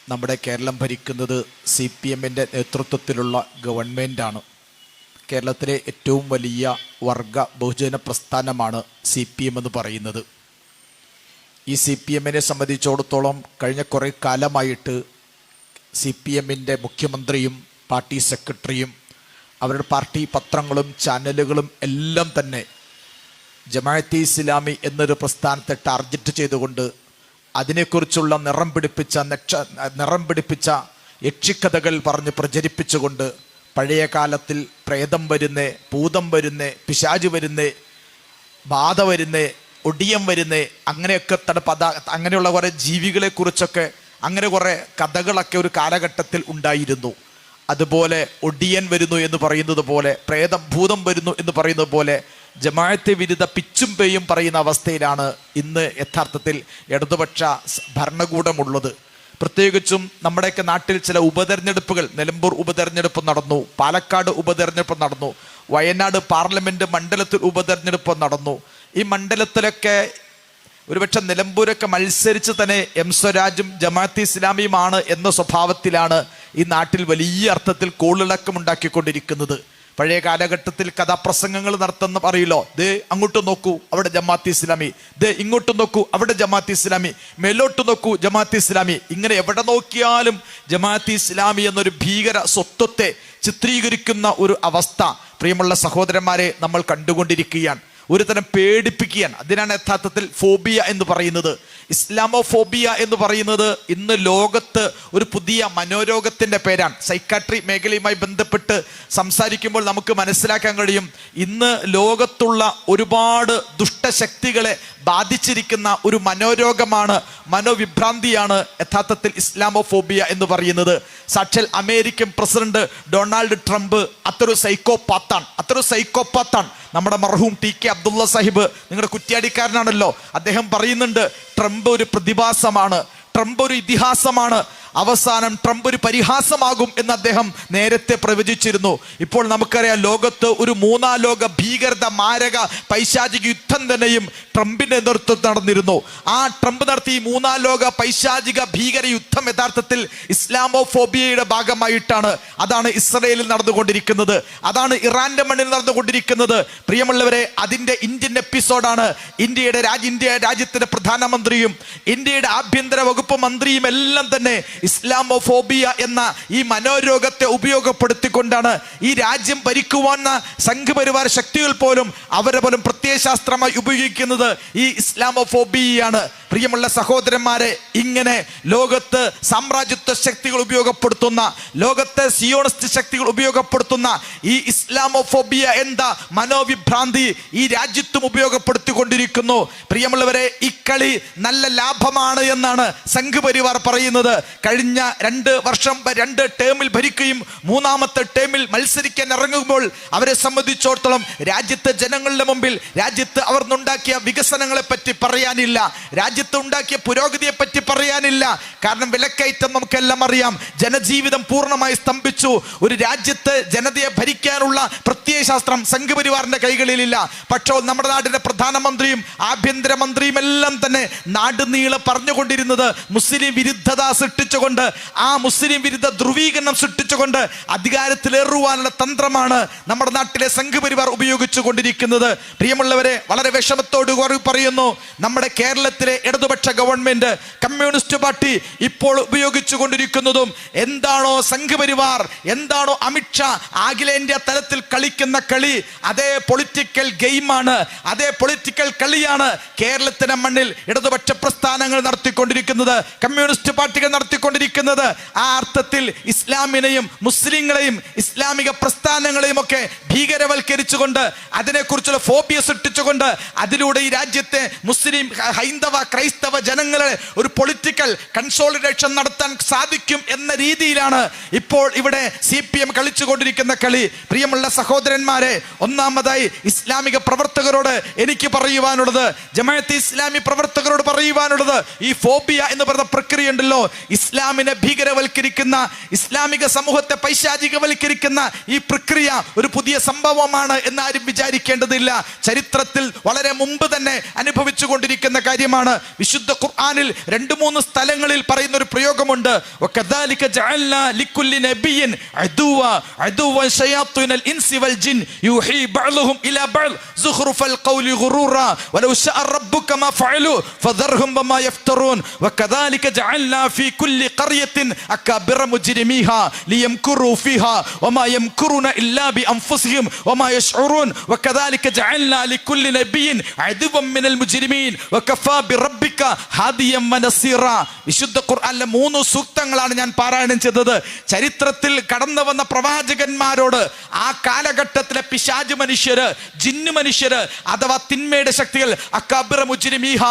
നമ്മുടെ കേരളം ഭരിക്കുന്നത് CPMൻ്റെ നേതൃത്വത്തിലുള്ള ഗവൺമെൻറ്റാണ്. കേരളത്തിലെ ഏറ്റവും വലിയ വർഗ ബഹുജന പ്രസ്ഥാനമാണ് CPM എന്ന് പറയുന്നത്. ഈ CPMനെ സംബന്ധിച്ചിടത്തോളം കഴിഞ്ഞ കുറേ കാലമായിട്ട് CPMൻ്റെ മുഖ്യമന്ത്രിയും പാർട്ടി സെക്രട്ടറിയും അവരുടെ പാർട്ടി പത്രങ്ങളും ചാനലുകളും എല്ലാം തന്നെ ജമാഅത്തെ ഇസ്ലാമി എന്നൊരു പ്രസ്ഥാനത്തെ ടാർഗറ്റ് ചെയ്തുകൊണ്ട് അതിനെക്കുറിച്ചുള്ള നിറം പിടിപ്പിച്ച യക്ഷിക്കഥകൾ പറഞ്ഞ് പ്രചരിപ്പിച്ചുകൊണ്ട് പഴയ കാലത്തിൽ പ്രേതം വരുന്നേ, ഭൂതം വരുന്നേ, പിശാച് വരുന്നേ, ബാധ വരുന്നേ, ഒടിയം വരുന്നേ, അങ്ങനെയൊക്കെ അങ്ങനെയുള്ള കുറേ ജീവികളെക്കുറിച്ചൊക്കെ അങ്ങനെ കുറേ കഥകളൊക്കെ ഒരു കാലഘട്ടത്തിൽ ഉണ്ടായിരുന്നു. അതുപോലെ ഒടിയൻ വരുന്നു എന്ന് പറയുന്നത് പോലെ, പ്രേതം ഭൂതം വരുന്നു എന്ന് പറയുന്നത് പോലെ ജമാഅത്തെ വിരുദ്ധ പിച്ചും പേയും പറയുന്ന അവസ്ഥയിലാണ് ഇന്ന് യഥാർത്ഥത്തിൽ ഇടതുപക്ഷ ഭരണകൂടമുള്ളത്. പ്രത്യേകിച്ചും നമ്മുടെയൊക്കെ നാട്ടിൽ ചില ഉപതെരഞ്ഞെടുപ്പുകൾ, നിലമ്പൂർ ഉപതെരഞ്ഞെടുപ്പ് നടന്നു, പാലക്കാട് ഉപതെരഞ്ഞെടുപ്പ് നടന്നു, വയനാട് പാർലമെന്റ് മണ്ഡലത്തിൽ ഉപതെരഞ്ഞെടുപ്പ് നടന്നു. ഈ മണ്ഡലത്തിലൊക്കെ ഒരുപക്ഷെ നിലമ്പൂരൊക്കെ മത്സരിച്ച് തന്നെ M സ്വരാജും ജമാഅത്തെ ഇസ്ലാമിയുമാണ് എന്ന സ്വഭാവത്തിലാണ് ഈ നാട്ടിൽ വലിയ അർത്ഥത്തിൽ കോളിളക്കമുണ്ടാക്കിക്കൊണ്ടിരിക്കുന്നത്. പഴയ കാലഘട്ടത്തിൽ കഥാപ്രസംഗങ്ങൾ നടത്തുന്ന പറയില്ലോ, ദേ അങ്ങോട്ട് നോക്കൂ അവിടെ ജമാഅത്തെ ഇസ്ലാമി, ദേ ഇങ്ങോട്ട് നോക്കൂ അവിടെ ജമാഅത്തെ ഇസ്ലാമി, മേലോട്ട് നോക്കൂ ജമാഅത്തെ ഇസ്ലാമി. ഇങ്ങനെ എവിടെ നോക്കിയാലും ജമാഅത്തെ ഇസ്ലാമി എന്നൊരു ഭീകര സ്വത്വത്തെ ചിത്രീകരിക്കുന്ന ഒരു അവസ്ഥ പ്രിയമുള്ള സഹോദരന്മാരെ നമ്മൾ കണ്ടുകൊണ്ടിരിക്കുകയാണ്. ഒരു തരം പേടിപ്പിക്കുകയാണ്. അതിനാണ് യഥാർത്ഥത്തിൽ ഫോബിയ എന്ന് പറയുന്നത്. ഇസ്ലാമോഫോബിയ എന്ന് പറയുന്നത് ഇന്ന് ലോകത്ത് ഒരു പുതിയ മനോരോഗത്തിൻ്റെ പേരാണ്. സൈക്കാട്രി മേഖലയുമായി ബന്ധപ്പെട്ട് സംസാരിക്കുമ്പോൾ നമുക്ക് മനസ്സിലാക്കാൻ കഴിയും, ഇന്ന് ലോകത്തുള്ള ഒരുപാട് ദുഷ്ടശക്തികളെ ബാധിച്ചിരിക്കുന്ന ഒരു മനോരോഗമാണ്, മനോവിഭ്രാന്തിയാണ് യഥാർത്ഥത്തിൽ ഇസ്ലാമോഫോബിയ എന്ന് പറയുന്നത്. സാക്ഷാൽ അമേരിക്കൻ പ്രസിഡന്റ് ഡൊണാൾഡ് ട്രംപ് അതൊരു സൈക്കോപാത്താണ്. നമ്മുടെ മർഹൂം TK അബ്ദുള്ള സാഹിബ്, നിങ്ങളുടെ കുറ്റ്യാടിക്കാരനാണല്ലോ, അദ്ദേഹം പറയുന്നുണ്ട് ട്രംപ് ഒരു പ്രതിഭാസമാണ്, ട്രംപ് ഒരു ഇതിഹാസമാണ്, അവസാനം ട്രംപ് ഒരു പരിഹാസമാകും എന്ന് അദ്ദേഹം നേരത്തെ പ്രവചിച്ചിരുന്നു. ഇപ്പോൾ നമുക്കറിയാം, ലോകത്ത് ഒരു മൂന്നാം ലോക ഭീകരത, മാരക പൈശാചിക യുദ്ധം തന്നെയും ട്രംപിന്റെ നേതൃത്വത്തിൽ നടന്നിരുന്നു. ആ ട്രംപ് നടത്തിയ മൂന്നാം ലോക പൈശാചിക ഭീകര യുദ്ധം യഥാർത്ഥത്തിൽ ഇസ്ലാമോഫോബിയയുടെ ഭാഗമായിട്ടാണ്. അതാണ് ഇസ്രയേലിൽ നടന്നുകൊണ്ടിരിക്കുന്നത്, അതാണ് ഇറാന്റെ മണ്ണിൽ നടന്നുകൊണ്ടിരിക്കുന്നത്. പ്രിയമുള്ളവരെ, അതിന്റെ ഇന്ത്യൻ എപ്പിസോഡാണ്. ഇന്ത്യ രാജ്യത്തിന്റെ പ്രധാനമന്ത്രിയും ഇന്ത്യയുടെ ആഭ്യന്തര വകുപ്പ് മന്ത്രിയും എല്ലാം തന്നെ ഇസ്ലാമോഫോബിയ എന്ന ഈ മനോരോഗത്തെ ഉപയോഗപ്പെടുത്തിക്കൊണ്ടാണ് ഈ രാജ്യം ഭരിക്കുവാൻ സംഘപരിവാർ ശക്തികൾ പോലും അവരെ പോലും പ്രത്യയശാസ്ത്രമായി ഉപയോഗിക്കുന്നത് ഈ ഇസ്ലാമോഫോബിയയാണ്. പ്രിയമുള്ള സഹോദരന്മാരെ, ഇങ്ങനെ ലോകത്ത് സാമ്രാജ്യത്വ ശക്തികൾ ഉപയോഗപ്പെടുത്തുന്ന, ലോകത്തെ സിയോണിസ്റ്റ് ശക്തികൾ ഉപയോഗപ്പെടുത്തുന്ന ഈ ഇസ്ലാമോഫോബിയ എന്ന മനോവിഭ്രാന്തി ഈ രാജ്യത്തും ഉപയോഗപ്പെടുത്തിക്കൊണ്ടിരിക്കുന്നു. പ്രിയമുള്ളവരെ, ഈ കളി നല്ല ലാഭമാണ് എന്നാണ് സംഘപരിവാർ പറയുന്നത്. കഴിഞ്ഞ 2 വർഷം 2 ടേമിൽ ഭരിക്കുകയും 3ാമത്തെ ടേമിൽ മത്സരിക്കാൻ ഇറങ്ങുമ്പോൾ അവരെ സംബന്ധിച്ചിടത്തോളം രാജ്യത്തെ ജനങ്ങളുടെ മുമ്പിൽ രാജ്യത്ത് അവർ ഉണ്ടാക്കിയ വികസനങ്ങളെ പറ്റി പറയാനില്ല, രാജ്യത്ത് ഉണ്ടാക്കിയ പുരോഗതിയെ പറ്റി പറയാനില്ല. കാരണം വിലക്കയറ്റം നമുക്കെല്ലാം അറിയാം, ജനജീവിതം പൂർണ്ണമായി സ്തംഭിച്ചു. ഒരു രാജ്യത്ത് ജനതയെ ഭരിക്കാനുള്ള പ്രത്യയശാസ്ത്രം സംഘപരിവാറിന്റെ കൈകളിലില്ല. പക്ഷേ നമ്മുടെ നാടിന്റെ പ്രധാനമന്ത്രിയും ആഭ്യന്തരമന്ത്രിയും എല്ലാം തന്നെ നാടുനീളെ പറഞ്ഞുകൊണ്ടിരുന്നത് മുസ്ലിം വിരുദ്ധത സൃഷ്ടിച്ചുകൊണ്ട്, ആ മുസ്ലിം വിരുദ്ധ ധ്രുവീകരണം സൃഷ്ടിച്ചുകൊണ്ട് അധികാരത്തിലേറുവാനുള്ള തന്ത്രമാണ് നമ്മുടെ നാട്ടിലെ സംഘപരിവാർ ഉപയോഗിച്ചു കൊണ്ടിരിക്കുന്നത്. പ്രിയമുള്ളവരെ, വളരെ വിഷമത്തോട് പറയുന്നു, നമ്മുടെ കേരളത്തിലെ ഇടതുപക്ഷ ഗവൺമെന്റ്, കമ്മ്യൂണിസ്റ്റ് പാർട്ടി ഇപ്പോൾ ഉപയോഗിച്ചു കൊണ്ടിരിക്കുന്നതും എന്താണോ സംഘപരിവാർ, എന്താണോ അമിത്ഷാ അഖിലേന്ത്യാ തലത്തിൽ കളിക്കുന്ന കളി, അതേ പൊളിറ്റിക്കൽ ഗെയിമാണ്, അതേ പൊളിറ്റിക്കൽ കളിയാണ് കേരളത്തിന്റെ മണ്ണിൽ ഇടതുപക്ഷ പ്രസ്ഥാനങ്ങൾ നടത്തിക്കൊണ്ടിരിക്കുന്നത്, കമ്മ്യൂണിസ്റ്റ് പാർട്ടികൾ നടത്തിക്കൊണ്ടിരിക്കുന്നത്. ആ അർത്ഥത്തിൽ ഇസ്ലാമിനെയും മുസ്ലിങ്ങളെയും ഇസ്ലാമിക പ്രസ്ഥാനങ്ങളെയും ഒക്കെ ഭീകരവൽക്കരിച്ചുകൊണ്ട്, അതിനെക്കുറിച്ചുള്ള ഫോബിയ സൃഷ്ടിച്ചുകൊണ്ട്, അതിലൂടെ ഈ രാജ്യത്തെ മുസ്ലിം, ഹൈന്ദവ, ക്രൈസ്തവ ജനങ്ങളെ ഒരു പൊളിറ്റിക്കൽ കൺസോളിഡേഷൻ നടത്താൻ സാധിക്കും എന്ന രീതിയിലാണ് ഇപ്പോൾ ഇവിടെ CPM കളിച്ചുകൊണ്ടിരിക്കുന്ന കളി. പ്രിയമുള്ള സഹോദരന്മാരെ, ഒന്നാമതായി ഇസ്ലാമിക പ്രവർത്തകരോട് എനിക്ക് പറയുവാനുള്ളത്, ജമാഅത്തെ ഇസ്ലാമി പ്രവർത്തകരോട് പറയുവാനുള്ളത്, ഈ ഫോബിയ എന്ന് പറയുന്ന പ്രക്രിയ ഉണ്ടല്ലോ, ഇസ്ലാമിനെ ഭീകരവൽക്കരിക്കുന്ന, ഇസ്ലാമിക സമൂഹത്തെ പൈശാചികവൽക്കരിക്കുന്ന ഈ പ്രക്രിയ ഒരു പുതിയ സംഭവമാണ് എന്നാരും വിചാരിക്കേണ്ടതില്ല. ചരിത്രത്തിൽ വളരെ മുമ്പ് തന്നെ അനുഭവിച്ചു കൊണ്ടിരിക്കുന്ന കാര്യമാണ്. വിശുദ്ധ ഖുർആനിൽ 2-3 സ്ഥലങ്ങളിൽ പറയുന്ന ഒരു പ്രയോഗമുണ്ട്. വകദാലിക ജഅൽനാ ലികുല്ലി നബിയ്യിൻ അദുവ ശയാത്തീനൽ ഇൻസി വൽ ജിൻ യൂഹി ബഅ്ലുഹും ഇലാ ബഅ്ൽ സുഖ്റുഫൽ ഖൗലി ഗുറൂറാ വലൗ ശഅ റബ്ബുക മാ ഫഅലു ഫദർഹും വമാ യഫ്തറൂൻ വകദാലിക ജഅൽനാ ഫീ കുല്ലി ഖർയത്തിൻ അകബറ മുജ്രിമീഹാ ലിയംകുറു ഫീഹാ വമാ യംകുറൂന ഇല്ലാ ബിഅൻഫുസിഹിം വമാ യശ്ഉറൂൻ വകദാലിക ജഅൽനാ ലികുല്ലി നബിയ്യിൻ അദുവൻ മിനൽ മുജ്രിമീൻ വകഫാ ബിറബ്ബിക ഹാദിയം വനസീറ. വിശുദ്ധ ഖുർആനിലെ 3 സൂക്തങ്ങളാണ് ഞാൻ പാരായണം ചെയ്തത്. ചരിത്രത്തിൽ കടന്നു വന്ന പ്രവാചകന്മാരോട് ആ കാലഘട്ടത്തിലെ പിശാച് മനുഷ്യര്, ജിന്നു മനുഷ്യര് അഥവാ തിന്മയുടെ ശക്തികൾ, അക്കബറ മുജ്രിമീഹ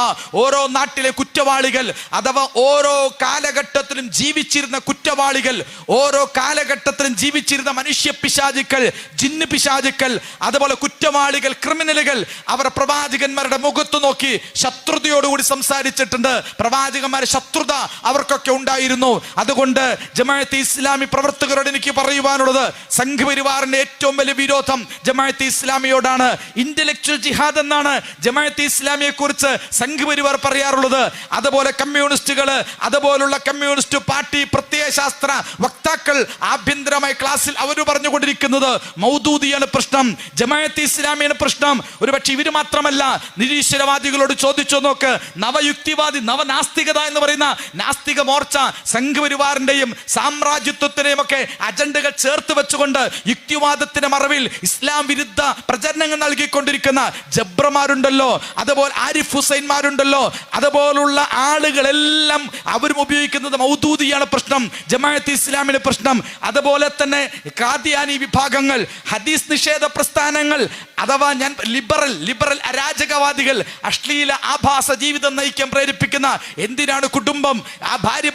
ഓരോ നാട്ടിലെ കുറ്റവാളികൾ അഥവാ ഓരോ കാലഘട്ടത്തിലും ജീവിച്ചിരുന്ന കുറ്റവാളികൾ, ഓരോ കാലഘട്ടത്തിലും ജീവിച്ചിരുന്ന മനുഷ്യ പിശാചുക്കൾ, ജിന്ന് പിശാചുക്കൾ, അതുപോലെ കുറ്റവാളികൾ, ക്രിമിനലുകൾ, അവർ പ്രവാചകന്മാരുടെ മുഖത്ത് നോക്കി ശത്രുതയോടുകൂടി സംസാരിച്ചിട്ടുണ്ട്. പ്രവാചകന്മാരുടെ ശത്രുത അവർക്കൊക്കെ ഉണ്ടായിരുന്നു. അതുകൊണ്ട് ജമാഅത്തെ ഇസ്ലാമി പ്രവർത്തകരോട് എനിക്ക് പറയുവാനുള്ളത്, സംഘപരിവാറിന്റെ ഏറ്റവും വലിയ വിരോധം ജമാഅത്തെ ഇസ്ലാമിയോടാണ്. ഇന്റലക്ച്വൽ ജിഹാദ് എന്നാണ് ജമാഅത്തെ ഇസ്ലാമിയെ കുറിച്ച് സംഘപരിവാർ പറയാറുള്ളത്. അതുപോലെ കമ്മ്യൂണിസ്റ്റുകള്, അതുപോലുള്ള കമ്മ്യൂണിസ്റ്റ് പാർട്ടി പ്രത്യയശാസ്ത്ര വക്താക്കൾ ആഭ്യന്തരമായ ക്ലാസ്സിൽ അവർ പറഞ്ഞുകൊണ്ടിരിക്കുന്നത് മൗദൂദിയാണ് പ്രശ്നം, ജമാഅത്തെ ഇസ്ലാമിയാണ് പ്രശ്നം. ഒരുപക്ഷെ ഇവര് മാത്രമല്ല, നിരീശ്വരവാദികളോട് ചോദിച്ചു നോക്ക്. നവയുക്തിവാദി, നവനാസ്തികത എന്ന് പറയുന്ന നാസ്തിക മോർച്ച സംഘപരിവാറിന്റെയും സാമ്രാജ്യത്വത്തിന്റെയും ഒക്കെ അജണ്ടകൾ ചേർത്ത് വെച്ചുകൊണ്ട് യുക്തിവാദത്തിന്റെ മറവിൽ ഇസ്ലാം വിരുദ്ധ പ്രചരണങ്ങൾ നൽകിക്കൊണ്ടിരിക്കുന്ന ജബ്രമാരുണ്ടല്ലോ, അതുപോലെ ആരിഫ് ഹുസൈൻമാരുണ്ടല്ലോ, അതുപോലുള്ള ആളുകളെല്ലാം അവരും ഉപയോഗിക്കുന്നത് മൗദൂദിയാണ് പ്രശ്നം, ജമാഅത്തെ ഇസ്ലാമിന്റെ പ്രശ്നം. അതുപോലെ തന്നെ ഖാദിയാനി വിഭാഗങ്ങൾ, ഹദീസ് നിഷേധ പ്രസ്ഥാനങ്ങൾ, അഥവാ ഞാൻ ലിബറൽ അരാജകവാദികൾ, അശ്ലീല ആഭാസ ജീവിതം നയിക്കാൻ പ്രേരിപ്പിക്കുന്ന, എന്തിനാണ് കുടുംബം, ആ ഭാര്യ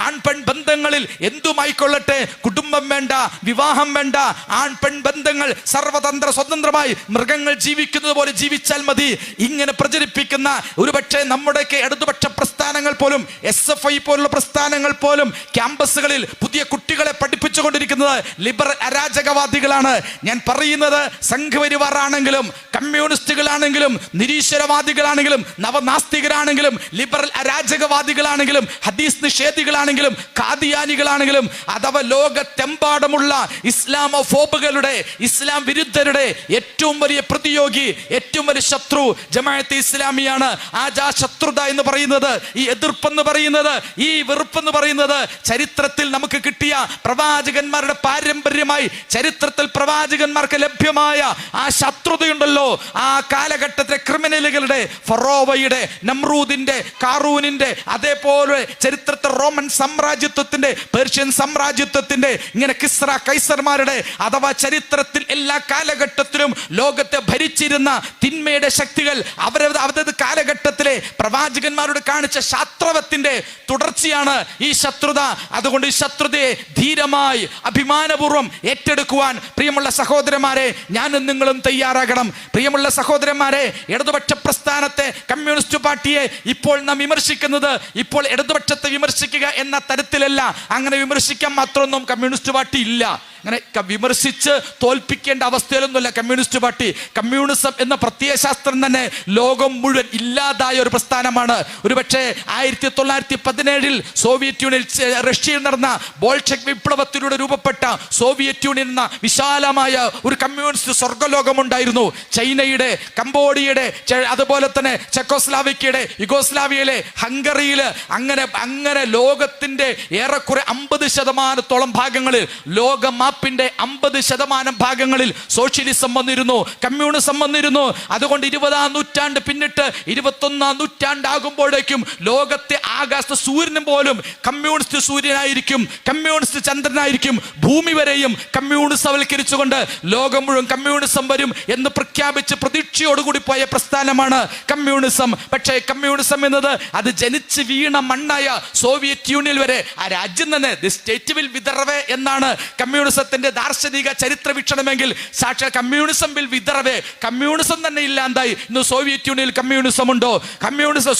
ആൺ പെൺ ബന്ധങ്ങളിൽ എന്തുമായിക്കൊള്ളട്ടെ, കുടുംബം വേണ്ട, വിവാഹം വേണ്ട, ആൺ പെൺ ബന്ധങ്ങൾ സർവതന്ത്ര സ്വതന്ത്രമായി മൃഗങ്ങൾ ജീവിക്കുന്നത് പോലെ ജീവിച്ചാൽ മതി, ഇങ്ങനെ പ്രചരിപ്പിക്കുന്ന ഒരുപക്ഷെ നമ്മുടെയൊക്കെ ഇടതുപക്ഷ പ്രസ്ഥാനങ്ങൾ പോലും, SFI പോലുള്ള പ്രസ്ഥാനങ്ങൾ പോലും ക്യാമ്പസുകളിൽ പുതിയ കുട്ടികളെ പഠിപ്പിച്ചുകൊണ്ടിരിക്കുന്നത് ലിബറൽ അരാജകവാദികളാണ്. ഞാൻ പറയുന്നത് സംഘപരിവാർ ആണെങ്കിലും കമ്മ്യൂണിസ്റ്റുകളാണെങ്കിലും നിരീശ്വരവാദികളാണെങ്കിലും നവനാസ്തികരാണെങ്കിലും ലിബറൽ അരാജകവാദികളാണെങ്കിലും ഹദീസ് നിഷേധികളാണെങ്കിലും ഖാദിയാനികളാണെങ്കിലും അഥവാ ലോകത്തെമ്പാടുമുള്ള ഇസ്ലാമോഫോബുകളുടെ, ഇസ്ലാം വിരുദ്ധരുടെ ഏറ്റവും വലിയ പ്രതിയോഗി, ഏറ്റവും വലിയ ശത്രു ജമാഅത്തെ ഇസ്ലാമിയാണ്. ആ ശത്രുത എന്ന് പറയുന്നത്, ഈ എതിർപ്പെന്ന് പറയുന്നത്, ഈ വെറുപ്പെന്ന് പറയുന്നത് ചരിത്രത്തിൽ നമുക്ക് കിട്ടിയ പ്രവാചകന്മാരുടെ പാരമ്പര്യമായി ചരിത്രത്തിൽ പ്രവാചകന്മാർക്ക് ലഭ്യമായ ആ ശത്രുതയുണ്ടല്ലോ, ആ കാലഘട്ടത്തിലെ ക്രിമിനലുകളുടെ, ഫറോവയുടെ, നമ്രൂദിന്റെ, കാറൂനിന്റെ, അതേപോലെ ചരിത്രത്തിൽ റോമൻ സാമ്രാജ്യത്വത്തിന്റെ, പേർഷ്യൻ സാമ്രാജ്യത്വത്തിന്റെ, ഇങ്ങനെ കിസ്ര കൈസർമാരുടെ, അഥവാ ചരിത്രത്തിൽ എല്ലാ കാലഘട്ടത്തിലും ലോകത്തെ ഭരിച്ചിരുന്ന തിന്മയുടെ ശക്തികൾ അവരത് കാലഘട്ടത്തിലെ പ്രവാചകന്മാരോട് കാണിച്ച ശാസ്ത്രവത്തിന്റെ തുടർച്ചയാണ് ഈ ശത്രുത. അതുകൊണ്ട് ഈ ശത്രുതയെ ധീരമായി അഭിമാനപൂർവ്വം ഏറ്റെടുക്കുവാൻ പ്രിയമുള്ള സഹോദരന്മാരെ ഞാനും നിങ്ങളും തയ്യാറാകണം. പ്രിയമുള്ള സഹോദരന്മാരെ, ഇടതുപക്ഷ പ്രസ്ഥാനത്തെ, കമ്മ്യൂണിസ്റ്റ് പാർട്ടിയെ ഇപ്പോൾ നാം വിമർശിക്കുന്നത് ഇപ്പോൾ ഇടതുപക്ഷത്തെ വിമർശിക്കുക എന്ന തരത്തിലല്ല. അങ്ങനെ വിമർശിക്കാൻ മാത്രമൊന്നും കമ്മ്യൂണിസ്റ്റ് പാർട്ടി ഇല്ല. അങ്ങനെ വിമർശിച്ച് തോൽപ്പിക്കേണ്ട അവസ്ഥയിലൊന്നുമല്ല കമ്മ്യൂണിസ്റ്റ് പാർട്ടി. കമ്മ്യൂണിസം എന്ന പ്രത്യയശാസ്ത്രം തന്നെ ലോകം മുഴുവൻ ഇല്ലാതായ ഒരു പ്രസ്ഥാനമാണ്. ഒരുപക്ഷെ 1917 സോവിയറ്റ് യൂണിയൻ, റഷ്യയിൽ നടന്ന ബോൾഷെക് വിപ്ലവത്തിലൂടെ രൂപപ്പെട്ട സോവിയറ്റ് യൂണിയൻ എന്ന വിശാലമായ ഒരു കമ്മ്യൂണിസ്റ്റ് സ്വർഗലോകമുണ്ടായിരുന്നു. ചൈനയുടെ, കംബോഡിയയുടെ, അതുപോലെ തന്നെ ചെക്കോസ്ലാവിക്കയുടെ, യുഗോസ്ലാവിയയിലെ, ഹംഗറിയില്, അങ്ങനെ ലോകത്തിന്റെ ഏറെക്കുറെ 50% ഭാഗങ്ങളിൽ, ലോക മാപ്പിന്റെ 50% ഭാഗങ്ങളിൽ സോഷ്യലിസം വന്നിരുന്നു, കമ്മ്യൂണിസം വന്നിരുന്നു. അതുകൊണ്ട് 20-ാം നൂറ്റാണ്ട് പിന്നിട്ട് 21-ാം നൂറ്റാണ്ടാകുമ്പോഴേക്കും ലോകത്തെ ആകാശ സൂര്യനും പോലും കമ്മ്യൂണിസ്റ്റ് സൂര്യനായിരിക്കും, കമ്മ്യൂണിസ്റ്റ് ചന്ദ്രനായിരിക്കും. ഭൂമി വരെയും കമ്മ്യൂണിസവൽക്കരിച്ചുകൊണ്ട് ലോകം മുഴുവൻ കമ്മ്യൂണിസം വരും എന്ന് പ്രഖ്യാപിച്ച് പ്രതീക്ഷയോടുകൂടി പോയ പ്രസ്ഥാനമാണ് കമ്മ്യൂണിസം. പക്ഷേ കമ്മ്യൂണിസം എന്നത് അത് ജനിച്ച് വീണ മണ്ണായ സോവിയറ്റ് യൂണിയൻ വരെ ആ രാജ്യം തന്നെ ദി സ്റ്റേറ്റ് വിൽ വിതറവേ എന്നാണ് കമ്മ്യൂണിസത്തിന്റെ ദാർശനിക ചരിത്ര വീക്ഷണമെങ്കിൽ ആണെങ്കിൽ സാക്ഷാൽ കമ്മ്യൂണിസം ബിൽ വിതറവേ കമ്മ്യൂണിസം തന്നെ ഇല്ലാണ്ടായി. ഇന്ന് സോവിയറ്റ് യൂണിയനിൽ കമ്മ്യൂണിസം ഉണ്ടോ?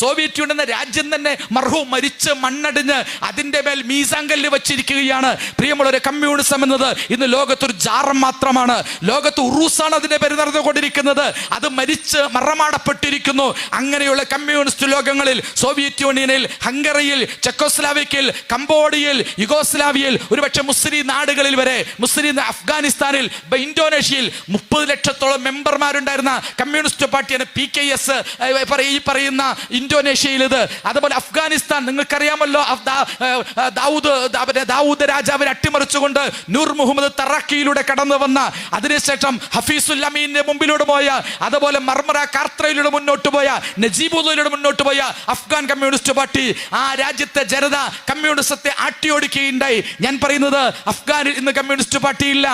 സോവിയറ്റ് യൂണിയൻ എന്ന രാജ്യം തന്നെ മരിച്ച് മണ്ണടിഞ്ഞ് അതിന്റെ മേൽ മീസാങ്കല്ല് വെച്ചിരിക്കുകയാണ്. പ്രിയമുള്ളവരെ, കമ്മ്യൂണിസം എന്നത് ഇന്ന് ലോകത്തൊരു ജാറം മാത്രമാണ്. ലോകത്ത് ഉറൂസാണ് അതിന്റെ പേര് നടന്നുകൊണ്ടിരിക്കുന്നത്. അത് മരിച്ച് മറമാടപ്പെട്ടിരിക്കുന്നു. അങ്ങനെയുള്ള കമ്മ്യൂണിസ്റ്റ് ലോകങ്ങളിൽ സോവിയറ്റ് യൂണിയനിൽ, ഹംഗറിയിൽ, ചെക്കോസ്ലാവിയയിൽ, കംബോഡിയയിൽ, യുഗോസ്ലാവിയയിൽ, ഒരുപക്ഷെ മുസ്ലിം നാടുകളിൽ വരെ, അഫ്ഗാനിസ്ഥാനിൽ, ഇന്തോനേഷ്യയിൽ 30 ലക്ഷത്തോളം മെമ്പർമാരുണ്ടായിരുന്ന കമ്മ്യൂണിസ്റ്റ് പാർട്ടിയാണ് PKS ഈ പറയുന്ന ഇന്തോനേഷ്യയിൽ. ഇത് അതുപോലെ അഫ്ഗാനിസ്ഥാൻ, നിങ്ങൾക്കറിയാമല്ലോ, ദാവൂദ് രാജാവിനെ അട്ടിമറിച്ചുകൊണ്ട് നൂർ മുഹമ്മദ് തറാക്കിയിലൂടെ കടന്നു വന്ന, അതിനുശേഷം ഹഫീസുൽ അമീന്റെ മുമ്പിലൂടെ പോയ, അതുപോലെ മർമറ കാർത്രയിലൂടെ മുന്നോട്ട് പോയ, നജീബുല്ലയിലൂടെ മുന്നോട്ട് പോയ അഫ്ഗാൻ കമ്മ്യൂണിസ്റ്റ് പാർട്ടി ആ രാജ്യത്തെ ജനത കമ്മ്യൂണിസത്തെ ആട്ടിയോടിക്കുകയുണ്ടായി. ഞാൻ പറയുന്നത്, അഫ്ഗാനിൽ ഇന്ന് കമ്മ്യൂണിസ്റ്റ് പാർട്ടി ഇല്ല,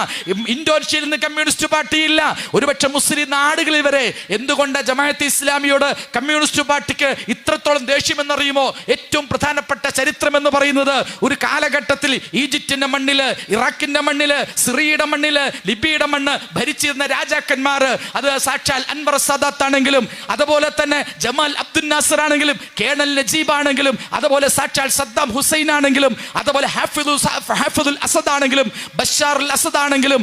ഇന്തോനേഷ്യയിൽ ഇന്ന് കമ്മ്യൂണിസ്റ്റ് പാർട്ടി ഇല്ല. ഒരുപക്ഷെ മുസ്ലിം നാടുകളിൽ വരെ എന്തുകൊണ്ട് ജമാഅത്തെ ഇസ്ലാമിയോട് കമ്മ്യൂണിസ്റ്റ് പാർട്ടിക്ക് ഇത്രത്തോളം ദേഷ്യമെന്നറിയുമോ? ഏറ്റവും പ്രധാനപ്പെട്ട ചരിത്രം എന്ന് പറയുന്നത്, ഒരു കാലഘട്ടത്തിൽ ഈജിപ്തിന്റെ മണ്ണില്, ഇറാഖിന്റെ മണ്ണില്, സിറിയയുടെ മണ്ണില്, ലിബിയുടെ മണ്ണ് ഭരിച്ചിരുന്ന രാജാക്കന്മാർ, അത് സാക്ഷാൽ അൻവർ സാദാത്ത് ആണെങ്കിലും, അതുപോലെ തന്നെ ജമാൽ അബ്ദുൽ നാസർ ആണെങ്കിലും, കേണൽ നജീബ് ആണെങ്കിലും, അതുപോലെ സാക്ഷാൽ സദ്ദാം ഹുസൈൻ ആണെങ്കിലും, അതുപോലെ ഹാഫിദുൽ അസദ് ആണെങ്കിലും, ബഷാർ അൽ അസദ് ആണെങ്കിലും,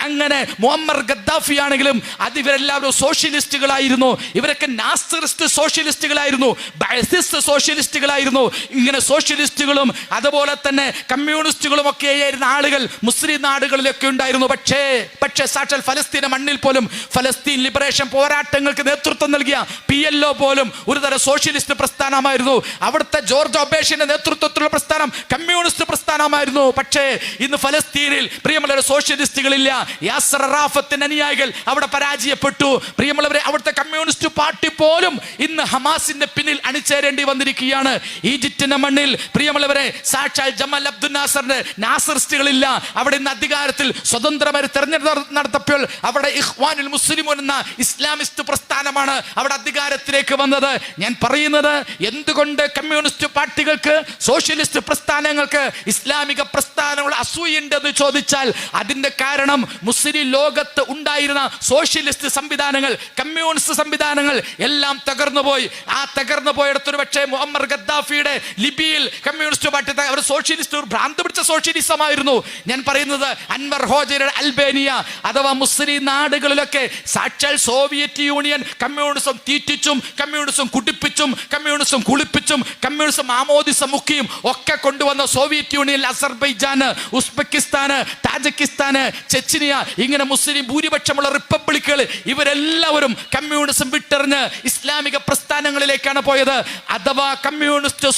അങ്ങനെ മുഅമ്മർ ഗദ്ദാഫി ആണെങ്കിലും, അത് ഇവരെല്ലാവരും സോഷ്യലിസ്റ്റുകളായിരുന്നു. ഇവരൊക്കെ നാസറിസ്റ്റ് സോഷ്യലിസ്റ്റുകളായിരുന്നു, ബഅസിസ്റ്റ് സോഷ്യലിസ്റ്റുകളായിരുന്നു. ഇങ്ങനെ സോഷ്യലിസ്റ്റുകളും അതുപോലെ തന്നെ കമ്മ്യൂണിസ്റ്റുകളും ഒക്കെ ആയിരുന്ന ആളുകൾ മുസ്ലിം നാടുകളിലൊക്കെ ഉണ്ടായിരുന്നു. പക്ഷേ സാക്ഷാൽ ഫലസ്തീന മണ്ണിൽ പോലും ഫലസ്തീൻ ലിബറേഷൻ പോരാട്ടങ്ങൾക്ക് നേതൃത്വം നൽകിയ PLO പോലും ഒരു തരം സോഷ്യലിസ്റ്റ് പ്രസ്ഥാനമായിരുന്നു. അവിടുത്തെ ജോർജ് ഒബേഷിന്റെ നേതൃത്വത്തിലുള്ള പ്രസ്ഥാനം കമ്മ്യൂണിസ്റ്റ് പ്രസ്ഥാനമായിരുന്നു. പക്ഷേ ഇന്ന് ഫലസ്തീനിൽ പ്രിയമുള്ളവരെ സോഷ്യലിസ്റ്റുകളില്ല. യാസർ അറാഫത്തിന്റെ അനുയായികൾ അവിടെ പരാജയപ്പെട്ടു. പ്രിയമുള്ളവരെ, അവിടുത്തെ കമ്മ്യൂണിസ്റ്റ് പാർട്ടി പോലും ഇന്ന് ഹമാസിന്റെ പിന്നിൽ അണിചേരേണ്ടി വന്നിരിക്കുകയാണ്. ഈജിപ്തിന്റെ മണ്ണിൽ പ്രിയമുള്ളവരെ സാക്ഷാൽ ജമാൽ അബ്ദുൽ നാസറിന്റെ നാസറിസ്റ്റുകളില്ല. അവിടെ ഇന്ന് അധികാരത്തിൽ സ്വതന്ത്രമായി തെരഞ്ഞെടുപ്പ് നടത്തപ്പോൾ അവിടെ ഇഖ്വാനുൽ മുസ്ലിമൂൻ എന്ന ഇസ്ലാമിസ്റ്റ് പ്രസ്ഥാനമാണ് അവിടെ അധികാരത്തിലേക്ക് വന്നത്. ഞാൻ പറയുന്നത്, എന്തുകൊണ്ട് കമ്മ്യൂണിസ്റ്റ് പാർട്ടികൾക്ക്, സോഷ്യലിസ്റ്റ് പ്രസ്ഥാനങ്ങൾക്ക് ഇസ്ലാമിക പ്രസ്ഥാനങ്ങൾ അസൂയുണ്ടെന്ന് ചോദിച്ചാൽ അതിന്റെ കാരണം മുസ്ലിം ലോകത്ത് ഉണ്ടായിരുന്ന സോഷ്യലിസ്റ്റ് സംവിധാനങ്ങൾ, കമ്മ്യൂണിസ്റ്റ് സംവിധാനങ്ങൾ എല്ലാം തകർന്നുപോയി. ആ തകർന്നു പോയിടത്തൊരു പക്ഷേ മുഅമ്മർ ഗദ്ദാഫിയുടെ ലിബിയയിൽ കമ്മ്യൂണിസ്റ്റ് പാർട്ടി അവർ സോഷ്യലിസ്റ്റ്, ഒരു ഭ്രാന്ത് പിടിച്ച സോഷ്യലിസമായിരുന്നു. ഞാൻ പറയുന്നത്, അൻവർ ഹോജയുടെ അൽബേനിയ അഥവാ മുസ്ലിം നാടുകളിലൊക്കെ സാക്ഷാൽ സോവിയറ്റ് യൂണിയൻ കമ്മ്യൂണിസം തീറ്റിച്ചും കമ്മ്യൂണിസം കുടിപ്പിച്ചും കമ്മ്യൂണിസം കുളിപ്പിച്ചും കമ്മ്യൂണിസം ആമോദിസം മുക്കിയും ഒക്കെ കൊണ്ടുവന്ന സോവിയറ്റ് യൂണിയനിൽ അസർബൈജാന്, ഉസ്ബെക്കിസ്ഥാന്, താജിക്കിസ്ഥാന്, ചെച്ചിനിയ, ഇങ്ങനെ മുസ്ലിം ഭൂരിപക്ഷമുള്ള റിപ്പബ്ലിക്കുകൾ ഇവരെല്ലാവരും കമ്മ്യൂണിസം വിട്ടെറിഞ്ഞ് ഇസ്ലാമിക പ്രസ്ഥാനങ്ങളിലേക്കാണ് പോയത്. അഥവാ കമ്മ്യൂണിസ്റ്റ്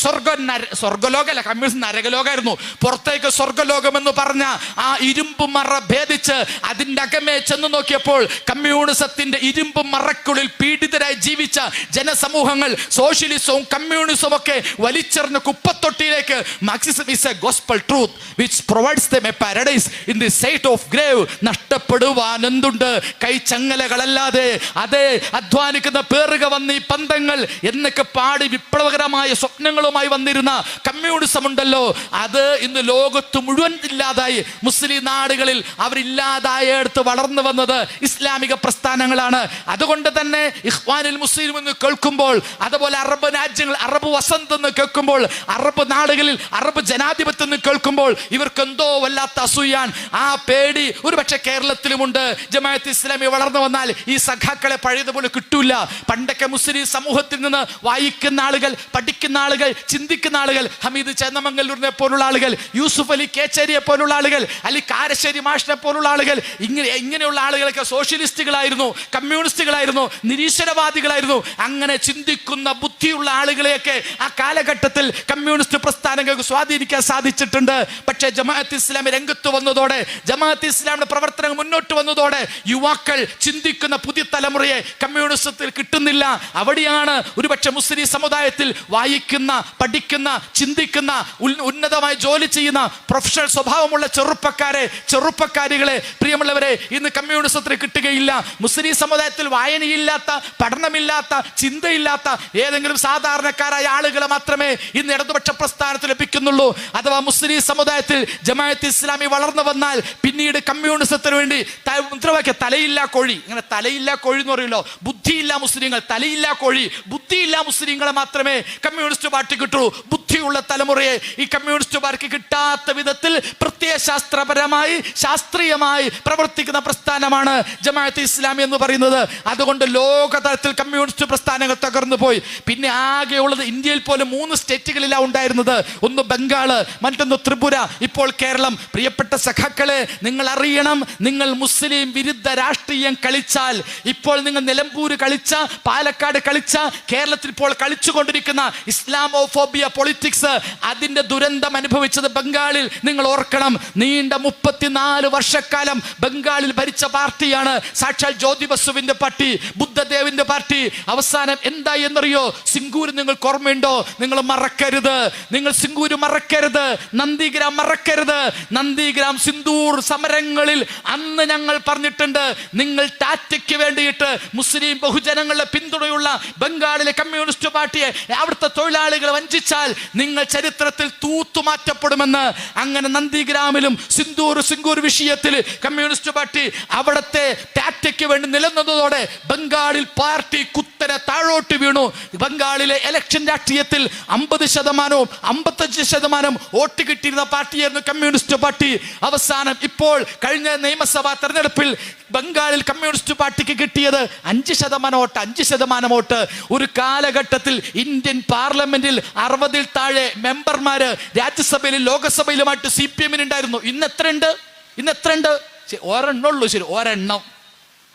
സ്വർഗലോകമല്ല, കമ്മ്യൂണിസ്റ്റ് നരകലോകമായിരുന്നു. പുറത്തേക്ക് സ്വർഗലോകം എന്ന് പറഞ്ഞ ആ ഇരുമ്പ് മറ ഭേദിച്ച് അതിൻ്റെ അകമേ ചെന്ന് നോക്കിയപ്പോൾ കമ്മ്യൂണിസത്തിന്റെ ഇരുമ്പ് മറക്കുള്ളിൽ പീഡിതരായി ജീവിച്ച ജനസമൂഹങ്ങൾ സോഷ്യലിസവും കമ്മ്യൂണിസവും ഒക്കെ വലിച്ചെറിഞ്ഞ കുപ്പത്തൊട്ടിയിലേക്ക് Marxism is a gospel truth which provides them a paradise in the sight of grave. നഷ്ടപ്പെടുവാൻ എന്തുണ്ട്? കൈച്ചങ്ങലകളല്ലാതെ. അതേ, അധ്വാനിക്കുന്ന പേറുക വന്ന് ഈ പന്തങ്ങൾ എന്നൊക്കെ പാടി വിപ്ലവകരമായ സ്വപ്നങ്ങളുമായി വന്നിരുന്ന കമ്മ്യൂണിസം ഉണ്ടല്ലോ, അത് ഇന്ന് ലോകത്ത് മുഴുവൻ ഇല്ലാതായി. മുസ്ലിം നാടുകളിൽ അവരില്ലാതായെടുത്ത് വളർന്നു വന്നത് ഇസ്ലാമിക പ്രസ്ഥാനങ്ങളാണ്. അതുകൊണ്ട് തന്നെ ഇഖ്വാനുൽ മുസ്ലിം എന്ന് കേൾക്കുമ്പോൾ, അതുപോലെ അറബ് രാജ്യങ്ങൾ, അറബ് വസന്ത് എന്ന് കേൾക്കുമ്പോൾ, അറബ് നാടുകളിൽ അറബ് ജനാധിപത്യം എന്ന് കേൾക്കുമ്പോൾ ഇവർക്ക് എന്തോ വല്ലാത്ത അസൂയാൻ. ആ പേടി ഒരു പക്ഷെ കേരളത്തിലുമുണ്ട്. ജമാഅത്ത് ഇസ്ലാമി വളർന്നു വന്നാൽ ഈ സഖാക്കളെ പഴയതുപോലെ കിട്ടൂല. പണ്ടൊക്കെ മുസ്ലിം സമൂഹത്തിൽ നിന്ന് വായിക്കുന്ന ആളുകൾ, പഠിക്കുന്ന ആളുകൾ, ചിന്തിക്കുന്ന ആളുകൾ, ഹമീദ് ചേന്നമംഗലൂരിനെ പോലുള്ള ആളുകൾ, യൂസുഫ് അലി കേച്ചേരിയെ പോലുള്ള ആളുകൾ, അലി കാരശ്ശേരി മാഷിനെ പോലുള്ള ആളുകൾ, ഇങ്ങനെയുള്ള ആളുകളൊക്കെ സോഷ്യലിസ്റ്റുകളായിരുന്നു, കമ്മ്യൂണിസ്റ്റുകളായിരുന്നു, നിരീശ്വരവാദികളായിരുന്നു. അങ്ങനെ ചിന്തിക്കുന്ന ബുദ്ധിയുള്ള ആളുകളെയൊക്കെ ആ കാലഘട്ടത്തിൽ കമ്മ്യൂണിസ്റ്റ് പ്രസ്ഥാനങ്ങൾക്ക് സ്വാധീനിക്കാൻ സാധിച്ചിട്ടുണ്ട്. പക്ഷേ ജമാഅത്ത് ഇസ്ലാമി രംഗത്ത് വന്നതോടെ, ജമാഅത്ത് ഇസ്ലാമിന്റെ പ്രവർത്തനങ്ങൾ മുന്നോട്ട് വന്നതോടെ യുവാക്കൾ ചിന്തിക്കുന്ന പുതിയ തലമുറയെ കമ്മ്യൂണിസത്തിൽ കിട്ടുന്നില്ല. അവിടെയാണ് ഒരുപക്ഷെ മുസ്ലിം സമുദായത്തിൽ വായിക്കുന്ന, പഠിക്കുന്ന, ചിന്തിക്കുന്ന, ഉന്നതമായി ജോലി ചെയ്യുന്ന പ്രൊഫഷണൽ സ്വഭാവമുള്ള ചെറുപ്പക്കാരികളെ പ്രിയമുള്ളവരെ ഇന്ന് കമ്മ്യൂണിസത്തിൽ കിട്ടുകയില്ല. മുസ്ലിം സമുദായത്തിൽ വായനയില്ലാത്ത, പഠനമില്ലാത്ത, ചിന്തയില്ലാത്ത ഏതെങ്കിലും സാധാരണക്കാരായ ആളുകളെ മാത്രമേ ഇന്ന് ഇടതുപക്ഷ പ്രസ്ഥാനത്തിൽ ലഭിക്കുന്നുള്ളൂ. അഥവാ മുസ്ലിം സമുദായത്തിൽ ജമാഅത്ത് ഇസ്ലാമി വളർന്നു വന്നാൽ പിന്നീട് കമ്മ്യൂണിസ്റ്റ് കമ്മ്യൂണിസത്തിന് വേണ്ടി മുദ്രാവാക്യം തലയില്ലാ കോഴി. ഇങ്ങനെ തലയില്ലാ കോഴി എന്ന് പറയുമല്ലോ, ബുദ്ധിയില്ല മുസ്ലിങ്ങൾ. തലയില്ലാ കോഴി, ബുദ്ധിയില്ല മുസ്ലിങ്ങളെ മാത്രമേ കമ്മ്യൂണിസ്റ്റ് പാർട്ടി കിട്ടുള്ളൂ. ബുദ്ധിയുള്ള തലമുറയെ ഈ കമ്മ്യൂണിസ്റ്റ് പാർട്ടി കിട്ടാത്ത വിധത്തിൽ പ്രത്യയശാസ്ത്രപരമായി ശാസ്ത്രീയമായി പ്രവർത്തിക്കുന്ന പ്രസ്ഥാനമാണ് ജമാഅത്തെ ഇസ്ലാമി എന്ന് പറയുന്നത്. അതുകൊണ്ട് ലോകതലത്തിൽ കമ്മ്യൂണിസ്റ്റ് പ്രസ്ഥാനങ്ങൾ തകർന്നു പോയി. പിന്നെ ആകെയുള്ളത് ഇന്ത്യയിൽ പോലും 3 സ്റ്റേറ്റുകളിലാണ് ഉണ്ടായിരുന്നത്. ഒന്ന് ബംഗാള്, മറ്റൊന്ന് ത്രിപുര, ഇപ്പോൾ കേരളം. പ്രിയപ്പെട്ട സഖാക്കളെ, നിങ്ങൾ അറിയണം, നിങ്ങൾ മുസ്ലിം വിരുദ്ധ രാഷ്ട്രീയം കളിച്ചാൽ, ഇപ്പോൾ നിങ്ങൾ നിലമ്പൂര് കളിച്ച, പാലക്കാട് കളിച്ച, കേരളത്തിൽ ഇപ്പോൾ കളിച്ചുകൊണ്ടിരിക്കുന്ന ഇസ്ലാമോഫോബിയ പൊളിറ്റിക്സ്, അതിന്റെ ദുരന്തം അനുഭവിച്ചത് ബംഗാളിൽ. നിങ്ങൾ ഓർക്കണം, നീണ്ട 34 വർഷക്കാലം ബംഗാളിൽ ഭരിച്ച പാർട്ടിയാണ് സാക്ഷാൽ ജ്യോതി ബസുവിന്റെ പാർട്ടി, ബുദ്ധദേവിന്റെ പാർട്ടി. അവസാനം എന്തായി എന്നറിയോ? സിംഗൂര് നിങ്ങൾക്ക് ഓർമ്മയുണ്ടോ? നിങ്ങൾ മറക്കരുത്, നിങ്ങൾ സിംഗൂര് മറക്കരുത്, നന്ദിഗ്രാം മറക്കരുത്. നന്ദിഗ്രാം സിന്ദൂർ സമരങ്ങളിൽ അന്ന് ഞങ്ങൾ പറഞ്ഞിട്ടുണ്ട്, നിങ്ങൾ ടാറ്റയ്ക്ക് വേണ്ടിയിട്ട് മുസ്ലിം ബഹുജനങ്ങളുടെ പിന്തുണയുള്ള ബംഗാളിലെ കമ്മ്യൂണിസ്റ്റ് പാർട്ടിയെ, അവിടുത്തെ തൊഴിലാളികളെ വഞ്ചിച്ചാൽ നിങ്ങൾ ചരിത്രത്തിൽ തൂത്തുമാറ്റപ്പെടുമെന്ന്. അങ്ങനെ നന്ദിഗ്രാമിലും സിംഗൂർ വിഷയത്തിൽ കമ്മ്യൂണിസ്റ്റ് പാർട്ടി അവിടുത്തെ ടാറ്റയ്ക്ക് വേണ്ടി നിലനിന്നതോടെ ബംഗാളിൽ പാർട്ടി കുത്തനെ താഴോട്ട് വീണു. ബംഗാളിലെ ഇലക്ഷൻ രാഷ്ട്രീയത്തിൽ 50%, 55% വോട്ട് കിട്ടിയിരുന്ന പാർട്ടിയായിരുന്നു കമ്മ്യൂണിസ്റ്റ് പാർട്ടി. അവസാനം ഇപ്പോൾ കഴിഞ്ഞ നിയമസഭാ തെരഞ്ഞെടുപ്പിൽ ബംഗാളിൽ കമ്മ്യൂണിസ്റ്റ് പാർട്ടിക്ക് കിട്ടിയത് 5% വോട്ട്. 5% വോട്ട്. ഒരു കാലഘട്ടത്തിൽ ഇന്ത്യൻ പാർലമെന്റിൽ 60-ൽ താഴെ മെമ്പർമാര് രാജ്യസഭയിലും ലോകസഭയിലുമായിട്ട് CPM ഉണ്ടായിരുന്നു. ഇന്ന് എത്രയുണ്ട്? ഒരെണ്ണുള്ളൂ. ശരി, ഒരെണ്ണം.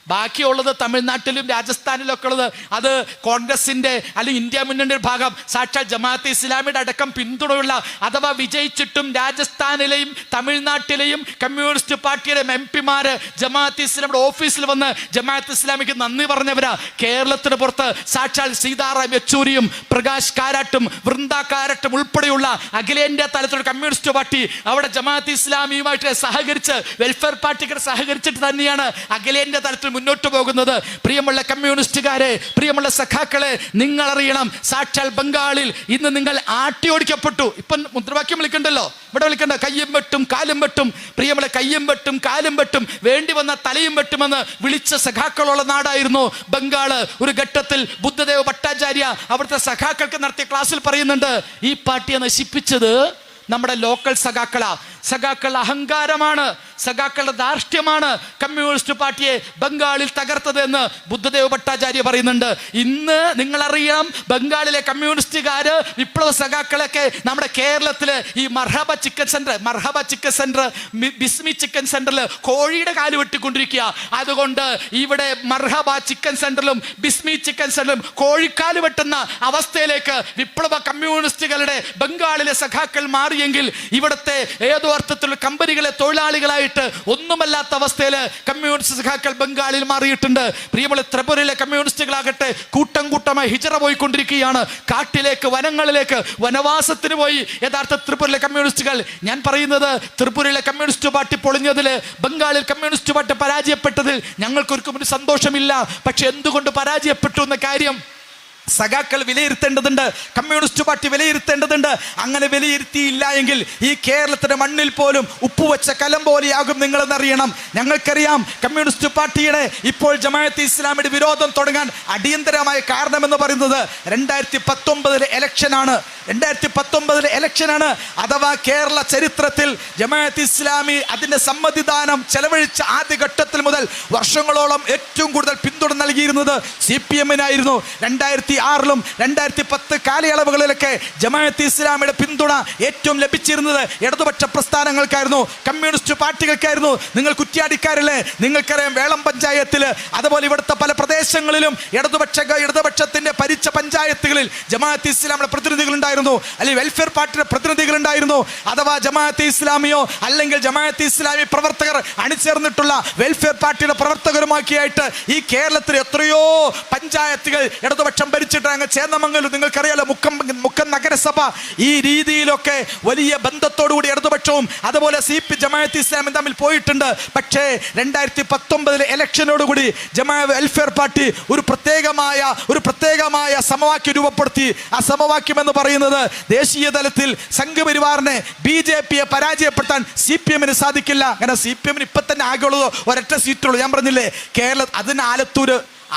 ബാക്കിയുള്ളത് തമിഴ്നാട്ടിലും രാജസ്ഥാനിലൊക്കെ ഉള്ളത് അത് കോൺഗ്രസിന്റെ അല്ലെങ്കിൽ ഇന്ത്യ മുന്നണിയുടെ ഭാഗം സാക്ഷാൽ ജമാഅത്തെ ഇസ്ലാമിയുടെ അടക്കം പിന്തുണയുള്ള, അഥവാ വിജയിച്ചിട്ടും രാജസ്ഥാനിലെയും തമിഴ്നാട്ടിലെയും കമ്മ്യൂണിസ്റ്റ് പാർട്ടിയുടെ MP-മാര് ജമാഅത്തെ ഇസ്ലാമിയുടെ ഓഫീസിൽ വന്ന് ജമാഅത്തെ ഇസ്ലാമിക്ക് നന്ദി പറഞ്ഞവരാ. കേരളത്തിന് പുറത്ത് സാക്ഷാൽ സീതാറാം യെച്ചൂരിയും പ്രകാശ് കാരാട്ടും വൃന്ദ കാരാട്ടും ഉൾപ്പെടെയുള്ള അഖിലേന്ത്യാ തലത്തിലുള്ള കമ്മ്യൂണിസ്റ്റ് പാർട്ടി അവിടെ ജമാഅത്തെ ഇസ്ലാമിയുമായിട്ട് സഹകരിച്ച്, വെൽഫെയർ പാർട്ടിക്ക് സഹകരിച്ചിട്ട് തന്നെയാണ് അഖിലേന്ത്യാ തലത്തിൽ മുന്നോട്ട് പോകുന്നത്. പ്രിയമുള്ള കമ്മ്യൂണിസ്റ്റുകാരെ, പ്രിയമുള്ള സഖാക്കളെ, നിങ്ങൾ അറിയണം, സാക്ഷാൽ ബംഗാളിൽ ഇന്ന് നിങ്ങൾ ആട്ടിയോടിക്കപ്പെട്ടു. ഇപ്പം മുദ്രാവാക്യം വിളിക്കണ്ടല്ലോ, ഇവിടെ വിളിക്കണ്ട, കയ്യും വെട്ടും കാലും വെട്ടും. പ്രിയമുള്ള കയ്യും വെട്ടും കാലും വെട്ടും, വേണ്ടി വന്ന തലയും വെട്ടുമെന്ന് വിളിച്ച സഖാക്കളുള്ള നാടായിരുന്നു ബംഗാള്. ഒരു ഘട്ടത്തിൽ ബുദ്ധദേവ് ഭട്ടാചാര്യ അവിടുത്തെ സഖാക്കൾക്ക് നടത്തിയ ക്ലാസ്സിൽ പറയുന്നുണ്ട്, ഈ പാർട്ടിയെ നശിപ്പിച്ചത് നമ്മുടെ ലോക്കൽ സഖാക്കൾ അഹങ്കാരമാണ്, സഖാക്കളുടെ ധാർഷ്ട്യമാണ് കമ്മ്യൂണിസ്റ്റ് പാർട്ടിയെ ബംഗാളിൽ തകർത്തത് എന്ന് ബുദ്ധദേവ് ഭട്ടാചാര്യ പറയുന്നുണ്ട്. ഇന്ന് നിങ്ങൾ അറിയാം, ബംഗാളിലെ കമ്മ്യൂണിസ്റ്റുകാര് വിപ്ലവ സഖാക്കളൊക്കെ നമ്മുടെ കേരളത്തില് ഈ മർഹബ ചിക്കൻ സെന്റർ, ബിസ്മി ചിക്കൻ സെന്ററിൽ കോഴിയുടെ കാല് വെട്ടിക്കൊണ്ടിരിക്കുക. അതുകൊണ്ട് ഇവിടെ മർഹബ ചിക്കൻ സെന്ററിലും ബിസ്മി ചിക്കൻ സെന്ററിലും കോഴിക്കാല് വെട്ടുന്ന അവസ്ഥയിലേക്ക് വിപ്ലവ കമ്മ്യൂണിസ്റ്റുകളുടെ ബംഗാളിലെ സഖാക്കൾ മാറിയെങ്കിൽ ഇവിടുത്തെ ഏതോ അർത്ഥത്തിലുള്ള കമ്പനികളെ തൊഴിലാളികളായിട്ട് ഒന്നുമല്ലാത്ത അവസ്ഥയിൽ കമ്മ്യൂണിസ്റ്റ് സഖാക്കൾ ബംഗാളിൽ മാറിയിട്ടുണ്ട്. പ്രിയമുള്ള ത്രിപുരയിലെ കമ്മ്യൂണിസ്റ്റുകളാകട്ടെ കൂട്ടമായി ഹിജറ പോയിക്കൊണ്ടിരിക്കുകയാണ്. കാട്ടിലേക്ക്, വനങ്ങളിലേക്ക് വനവാസത്തിന് പോയി യഥാർത്ഥ ത്രിപുരയിലെ കമ്മ്യൂണിസ്റ്റുകൾ. ഞാൻ പറയുന്നത്, ത്രിപുരയിലെ കമ്മ്യൂണിസ്റ്റ് പാർട്ടി പൊളിഞ്ഞതിൽ, ബംഗാളിൽ കമ്മ്യൂണിസ്റ്റ് പാർട്ടി പരാജയപ്പെട്ടതിൽ ഞങ്ങൾക്കൊരിക്കും ഒരു സന്തോഷമില്ല. പക്ഷെ എന്തുകൊണ്ട് പരാജയപ്പെട്ടു എന്ന കാര്യം സഖാക്കൾ വിലയിരുത്തേണ്ടതുണ്ട്, കമ്മ്യൂണിസ്റ്റ് പാർട്ടി വിലയിരുത്തേണ്ടതുണ്ട്. അങ്ങനെ വിലയിരുത്തിയില്ല എങ്കിൽ ഈ കേരളത്തിന്റെ മണ്ണിൽ പോലും ഉപ്പുവെച്ച കലം പോലെയാകും നിങ്ങളെന്നറിയണം. ഞങ്ങൾക്കറിയാം, കമ്മ്യൂണിസ്റ്റ് പാർട്ടിയുടെ ഇപ്പോൾ ജമാഅത്തെ ഇസ്ലാമിയുടെ വിരോധം തുടങ്ങാൻ അടിയന്തരമായ കാരണമെന്ന് പറയുന്നത് 2019 ഇലക്ഷനാണ്. അഥവാ കേരള ചരിത്രത്തിൽ ജമാഅത്തെ ഇസ്ലാമി അതിന്റെ സമ്മതിദാനം ചെലവഴിച്ച ആദ്യഘട്ടത്തിൽ മുതൽ വർഷങ്ങളോളം ഏറ്റവും കൂടുതൽ പിന്തുണ നൽകിയിരുന്നത് CPM-നായിരുന്നു. 2006-ലും 2010 കാലയളവുകളിലൊക്കെ ജമാഅത്തെ ഇസ്ലാമിയുടെ പിന്തുണ ഏറ്റവും ലഭിച്ചിരുന്നത് ഇടതുപക്ഷ പ്രസ്ഥാനങ്ങൾക്കായിരുന്നു, കമ്മ്യൂണിസ്റ്റ് പാർട്ടികൾക്കായിരുന്നു. നിങ്ങൾ കുറ്റ്യാടിക്കാരല്ലേ, നിങ്ങൾക്കറിയാം, വേളം പഞ്ചായത്തിൽ, അതുപോലെ ഇവിടുത്തെ പല പ്രദേശങ്ങളിലും ഇടതുപക്ഷത്തിന്റെ ഭരിച്ച പഞ്ചായത്തുകളിൽ ജമാഅത്തെ ഇസ്ലാമിയുടെ പ്രതിനിധികൾ ഉണ്ടായിരുന്നു, അല്ലെങ്കിൽ വെൽഫെയർ പാർട്ടിയുടെ പ്രതിനിധികൾ ഉണ്ടായിരുന്നു. അഥവാ ജമാഅത്തെ ഇസ്ലാമിയോ അല്ലെങ്കിൽ ജമാഅത്തെ ഇസ്ലാമി പ്രവർത്തകർ അണിചേർന്നിട്ടുള്ള വെൽഫെയർ പാർട്ടിയുടെ പ്രവർത്തകരുമാക്കിയായിട്ട് ഈ കേരളത്തിൽ എത്രയോ പഞ്ചായത്തുകൾ ഇടതുപക്ഷം വലിച്ചിട്ട് അങ്ങ് ചേന്നമംഗലം, നിങ്ങൾക്കറിയാലോ, മുക്കം നഗരസഭ ഈ രീതിയിലൊക്കെ വലിയ ബന്ധത്തോടുകൂടി ഇടതുപക്ഷവും അതുപോലെ ജമാഅത്ത് ഇസ്ലാമും തമ്മിൽ പോയിട്ടുണ്ട്. പക്ഷേ 2019 ഇലക്ഷനോടുകൂടി ജമാഅത്ത് വെൽഫെയർ പാർട്ടി ഒരു പ്രത്യേകമായ സമവാക്യം രൂപപ്പെടുത്തി. ആ സമവാക്യം എന്ന് പറയുന്നത് ദേശീയ തലത്തിൽ സംഘപരിവാറിനെ BJP പരാജയപ്പെടുത്താൻ CPM സാധിക്കില്ല. അങ്ങനെ CPM ഇപ്പൊ തന്നെ ആകെയുള്ളത് ഒരൊറ്റ സീറ്റുള്ളൂ. ഞാൻ പറഞ്ഞില്ലേ, അതിന്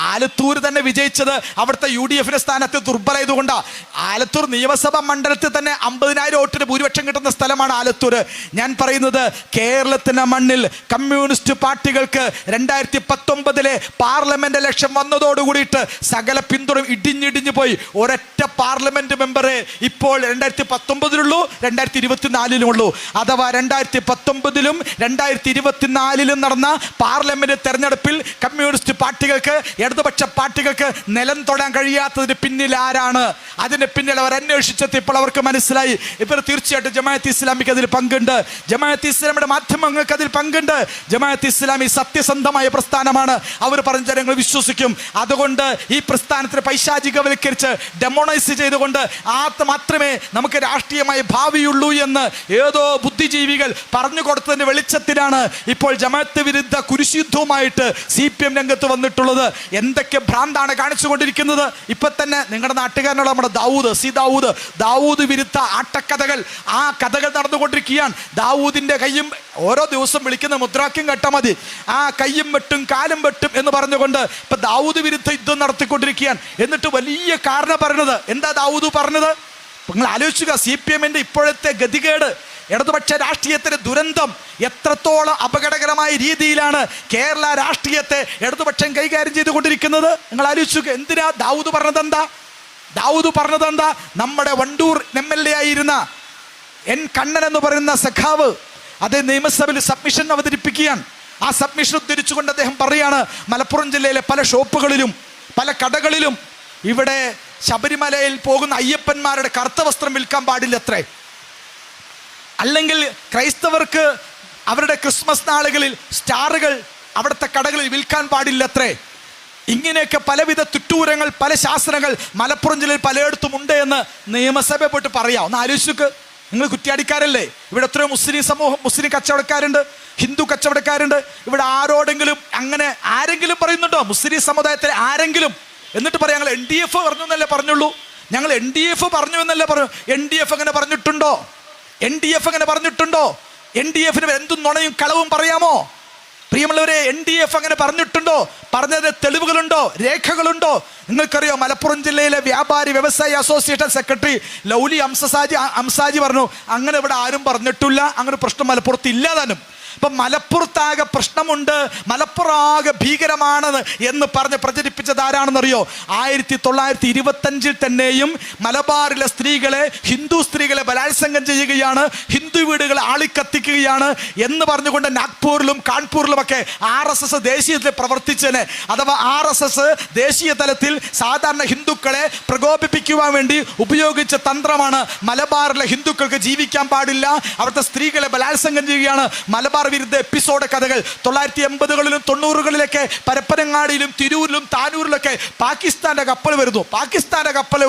ആലത്തൂർ തന്നെ വിജയിച്ചത് അവിടുത്തെ UDF സ്ഥാനത്ത് ദുർബലമായതുകൊണ്ടാണ്. ആലത്തൂർ നിയമസഭാ മണ്ഡലത്തിൽ തന്നെ 50,000 വോട്ടിന് ഭൂരിപക്ഷം കിട്ടുന്ന സ്ഥലമാണ് ആലത്തൂർ. ഞാൻ പറയുന്നത് കേരളത്തിന്റെ മണ്ണിൽ കമ്മ്യൂണിസ്റ്റ് പാർട്ടികൾക്ക് 2019 പാർലമെന്റ് ഇലക്ഷൻ വന്നതോടുകൂടിയിട്ട് സകല പിന്തുണ ഇടിഞ്ഞിടിഞ്ഞു പോയി. ഒരൊറ്റ പാർലമെന്റ് മെമ്പറെ ഇപ്പോൾ 2019 2024 അഥവാ 2019 2024 നടന്ന പാർലമെന്റ് തെരഞ്ഞെടുപ്പിൽ കമ്മ്യൂണിസ്റ്റ് പാർട്ടികൾക്ക്, ഇടതുപക്ഷ പാർട്ടികൾക്ക് നിലം തൊടാൻ കഴിയാത്തതിന് പിന്നിൽ ആരാണ്? അതിന് പിന്നിൽ അവർ അന്വേഷിച്ചെത്തിയപ്പോൾ അവർക്ക് മനസ്സിലായി, ഇപ്പോൾ തീർച്ചയായിട്ടും ജമാഅത്ത് ഇസ്ലാമിക്ക് അതിൽ പങ്കുണ്ട്, ജമാഅത്ത് ഇസ്ലാമിയുടെ മാധ്യമങ്ങൾക്ക് അതിൽ പങ്കുണ്ട്. ജമാഅത്ത് ഇസ്ലാമി സത്യസന്ധമായ പ്രസ്ഥാനമാണ്, അവർ പറഞ്ഞ ജനങ്ങൾ വിശ്വസിക്കും. അതുകൊണ്ട് ഈ പ്രസ്ഥാനത്തിന് പൈശാചികവൽക്കരിച്ച് ഡെമോണൈസ് ചെയ്തുകൊണ്ട് മാത്രമേ നമുക്ക് രാഷ്ട്രീയമായ ഭാവിയുള്ളൂ എന്ന് ഏതോ ബുദ്ധിജീവികൾ പറഞ്ഞു കൊടുത്തതിന്റെ വെളിച്ചത്തിലാണ് ഇപ്പോൾ ജമാഅത്ത് വിരുദ്ധ കുരിശുദ്ധവുമായിട്ട് CPM രംഗത്ത് വന്നിട്ടുള്ളത്. എന്തൊക്കെ ഭ്രാന്താണ് കാണിച്ചുകൊണ്ടിരിക്കുന്നത്. ഇപ്പൊ തന്നെ നിങ്ങളുടെ നാട്ടുകാരനുള്ള നമ്മുടെ ദാവൂദ് വിരുദ്ധ ആട്ടക്കഥകൾ, ആ കഥകൾ നടന്നുകൊണ്ടിരിക്കുകയാണ്. ദാവൂദിന്റെ കയ്യും ഓരോ ദിവസം വിളിക്കുന്ന മുദ്രാക്യം കേട്ടാൽ മതി, ആ കയ്യും വെട്ടും കാലും വെട്ടും എന്ന് പറഞ്ഞുകൊണ്ട് ഇപ്പൊ ദാവൂദ് വിരുദ്ധ യുദ്ധം നടത്തിക്കൊണ്ടിരിക്കുകയാണ്. എന്നിട്ട് വലിയ കാരണം പറഞ്ഞത് എന്താ ദാവൂദ് പറഞ്ഞത്? നിങ്ങൾ ആലോചിക്കുക, CPM ഇപ്പോഴത്തെ ഗതികേട്, ഇടതുപക്ഷ രാഷ്ട്രീയത്തിന്റെ ദുരന്തം എത്രത്തോളം അപകടകരമായ രീതിയിലാണ് കേരള രാഷ്ട്രീയത്തെ ഇടതുപക്ഷം കൈകാര്യം ചെയ്തുകൊണ്ടിരിക്കുന്നത്. നിങ്ങൾ ആലോചിച്ചു. എന്തിനാ ദാവൂദ് പറഞ്ഞത് എന്താ? നമ്മുടെ വണ്ടൂർ MLA ആയിരുന്ന N കണ്ണൻ എന്ന് പറയുന്ന സഖാവ് അതേ നിയമസഭയിൽ സബ്മിഷൻ അവതരിപ്പിക്കുകയാണ്. ആ സബ്മിഷൻ ഉദ്ധരിച്ചുകൊണ്ട് അദ്ദേഹം പറയാണ്, മലപ്പുറം ജില്ലയിലെ പല ഷോപ്പുകളിലും പല കടകളിലും ഇവിടെ ശബരിമലയിൽ പോകുന്ന അയ്യപ്പന്മാരുടെ കറുത്ത വസ്ത്രം വിൽക്കാൻ പാടില്ലത്രേ, അല്ലെങ്കിൽ ക്രൈസ്തവർക്ക് അവരുടെ ക്രിസ്മസ് നാളുകളിൽ സ്റ്റാറുകൾ അവിടുത്തെ കടകളിൽ വിൽക്കാൻ പാടില്ലത്രേ. ഇങ്ങനെയൊക്കെ പലവിധ തുറ്റൂരങ്ങൾ, പല ശാസ്ത്രങ്ങൾ മലപ്പുറം ജില്ലയിൽ പലയിടത്തും ഉണ്ട് എന്ന് നിയമസഭയെ പോയിട്ട് പറയാം. ഒന്ന് ആലോചിക്ക്. നിങ്ങൾ കുറ്റ്യാടിക്കാരല്ലേ? ഇവിടെ എത്രയോ മുസ്ലിം സമൂഹം, മുസ്ലിം കച്ചവടക്കാരുണ്ട്, ഹിന്ദു കച്ചവടക്കാരുണ്ട്. ഇവിടെ ആരെങ്കിലും പറയുന്നുണ്ടോ? മുസ്ലിം സമുദായത്തിലെ ആരെങ്കിലും? എന്നിട്ട് പറയാം ഞങ്ങൾ NDF പറഞ്ഞു എന്നല്ലേ പറഞ്ഞുള്ളൂ, ഞങ്ങൾ NDF പറഞ്ഞു എന്നല്ലേ പറഞ്ഞു. NDF അങ്ങനെ പറഞ്ഞിട്ടുണ്ടോ? NDF എന്തും നുണയും കളവും പറയാമോ? പ്രിയമുള്ളവരെ, NDF അങ്ങനെ പറഞ്ഞിട്ടുണ്ടോ? പറഞ്ഞത് തെളിവുകളുണ്ടോ? രേഖകളുണ്ടോ? നിങ്ങൾക്കറിയോ, മലപ്പുറം ജില്ലയിലെ വ്യാപാരി വ്യവസായി അസോസിയേഷൻ സെക്രട്ടറി ലൗലി അംസാജി പറഞ്ഞു, അങ്ങനെ ഇവിടെ ആരും പറഞ്ഞിട്ടില്ല, അങ്ങനെ പ്രശ്നം മലപ്പുറത്ത് ഇല്ലാതാനും. ഇപ്പം മലപ്പുറത്താകെ പ്രശ്നമുണ്ട്, മലപ്പുറമാകെ ഭീകരമാണെന്ന് എന്ന് പറഞ്ഞ് പ്രചരിപ്പിച്ചത് ആരാണെന്നറിയോ? 1925 തന്നെയും മലബാറിലെ ഹിന്ദു സ്ത്രീകളെ ബലാത്സംഗം ചെയ്യുകയാണ്, ഹിന്ദു വീടുകളെ ആളിക്കത്തിക്കുകയാണ് എന്ന് പറഞ്ഞുകൊണ്ട് നാഗ്പൂരിലും കാൺപൂരിലുമൊക്കെ RSS ദേശീയത്തിൽ പ്രവർത്തിച്ചതിന്, അഥവാ RSS ദേശീയ തലത്തിൽ സാധാരണ ഹിന്ദുക്കളെ പ്രകോപിപ്പിക്കുവാൻ വേണ്ടി ഉപയോഗിച്ച തന്ത്രമാണ് മലബാറിലെ ഹിന്ദുക്കൾക്ക് ജീവിക്കാൻ പാടില്ല, അവിടുത്തെ സ്ത്രീകളെ ബലാത്സംഗം ചെയ്യുകയാണ്. മലബാർ വിരുദ്ധ എപ്പിസോഡ് കഥകൾ 1980കളിലും 90കളിലൊക്കെ പരപ്പനങ്ങാടിയിലും തിരൂരിലും താനൂരിലൊക്കെ പാകിസ്ഥാന്റെ കപ്പൽ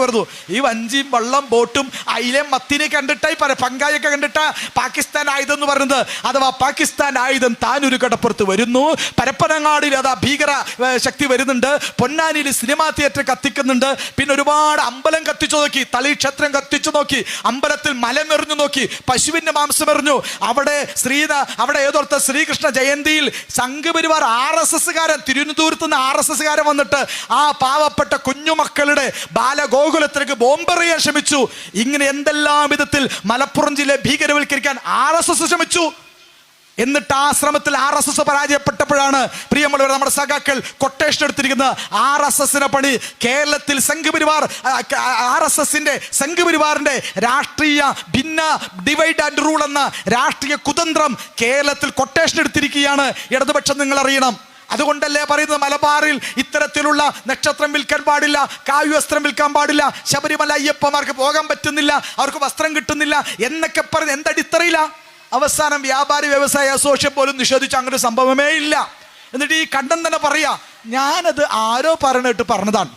വരുന്നു. ഈ വഞ്ചിയും വള്ളം ബോട്ടും അയിലേം മത്തിനെ കണ്ടിട്ടായി പങ്കായൊക്കെ കണ്ടിട്ടാ പാകിസ്ഥാൻ ആയുധം എന്ന് പറയുന്നത്. അഥവാ പാകിസ്ഥാൻ ആയുധം താനൂര് കടപ്പുറത്ത് വരുന്നു, പരപ്പനങ്ങാടിയിൽ അതാ ഭീകര ശക്തി വരുന്നുണ്ട്, പൊന്നാനിയിൽ സിനിമാ തിയേറ്റർ കത്തിക്കുന്നുണ്ട്, പിന്നെ ഒരുപാട് അമ്പലം കത്തിച്ചു നോക്കി, തളിക്ഷേത്രം കത്തിച്ചു നോക്കി, അമ്പലത്തിൽ മലമെറിഞ്ഞു നോക്കി, പശുവിന്റെ മാംസം എറിഞ്ഞു. അവിടെ ഏതോർത്ത ശ്രീകൃഷ്ണ ജയന്തിയിൽ സംഘപരിവാർ RSSകാരൻ, തിരുവനന്തപുരത്ത് നിന്ന് RSSകാരൻ വന്നിട്ട് ആ പാവപ്പെട്ട കുഞ്ഞുമക്കളുടെ ബാലഗോകുലത്തിലേക്ക് ബോംബെറിയാൻ ശ്രമിച്ചു. ഇങ്ങനെ എന്തെല്ലാം വിധത്തിൽ മലപ്പുറം ജില്ലയെ ഭീകരവൽക്കരിക്കാൻ RSS ശ്രമിച്ചു. എന്നിട്ട് ആ ശ്രമത്തിൽ RSS പരാജയപ്പെട്ടപ്പോഴാണ് പ്രിയമുള്ളവർ നമ്മുടെ സഖാക്കൾ കൊട്ടേഷൻ എടുത്തിരിക്കുന്നത്. RSSന്റെ പണി കേരളത്തിൽ സംഘപരിവാറിന്റെ രാഷ്ട്രീയ ഭിന്ന ഡിവൈഡ് ആൻഡ് റൂൾ എന്ന രാഷ്ട്രീയ കുതന്ത്രം കേരളത്തിൽ കൊട്ടേഷൻ എടുത്തിരിക്കുകയാണ്. ഇടതുപക്ഷം നിങ്ങൾ അറിയണം. അതുകൊണ്ടല്ലേ പറയുന്നത് മലബാറിൽ ഇത്തരത്തിലുള്ള നക്ഷത്രം വിൽക്കാൻ പാടില്ല, കാവ്യവസ്ത്രം വിൽക്കാൻ പാടില്ല, ശബരിമല അയ്യപ്പമാർക്ക് പോകാൻ പറ്റുന്നില്ല, അവർക്ക് വസ്ത്രം കിട്ടുന്നില്ല എന്നൊക്കെ പറഞ്ഞ് എന്തടിത്തറിയില്ല. അവസാനം വ്യാപാരി വ്യവസായ അസോസിയേഷൻ പോലും നിഷേധിച്ചു, അങ്ങനെ ഒരു സംഭവമേ ഇല്ല. എന്നിട്ട് ഈ കണ്ടം തന്നെ പറയാ, ഞാനത് ആരോ പറഞ്ഞിട്ട് പറഞ്ഞതാണ്,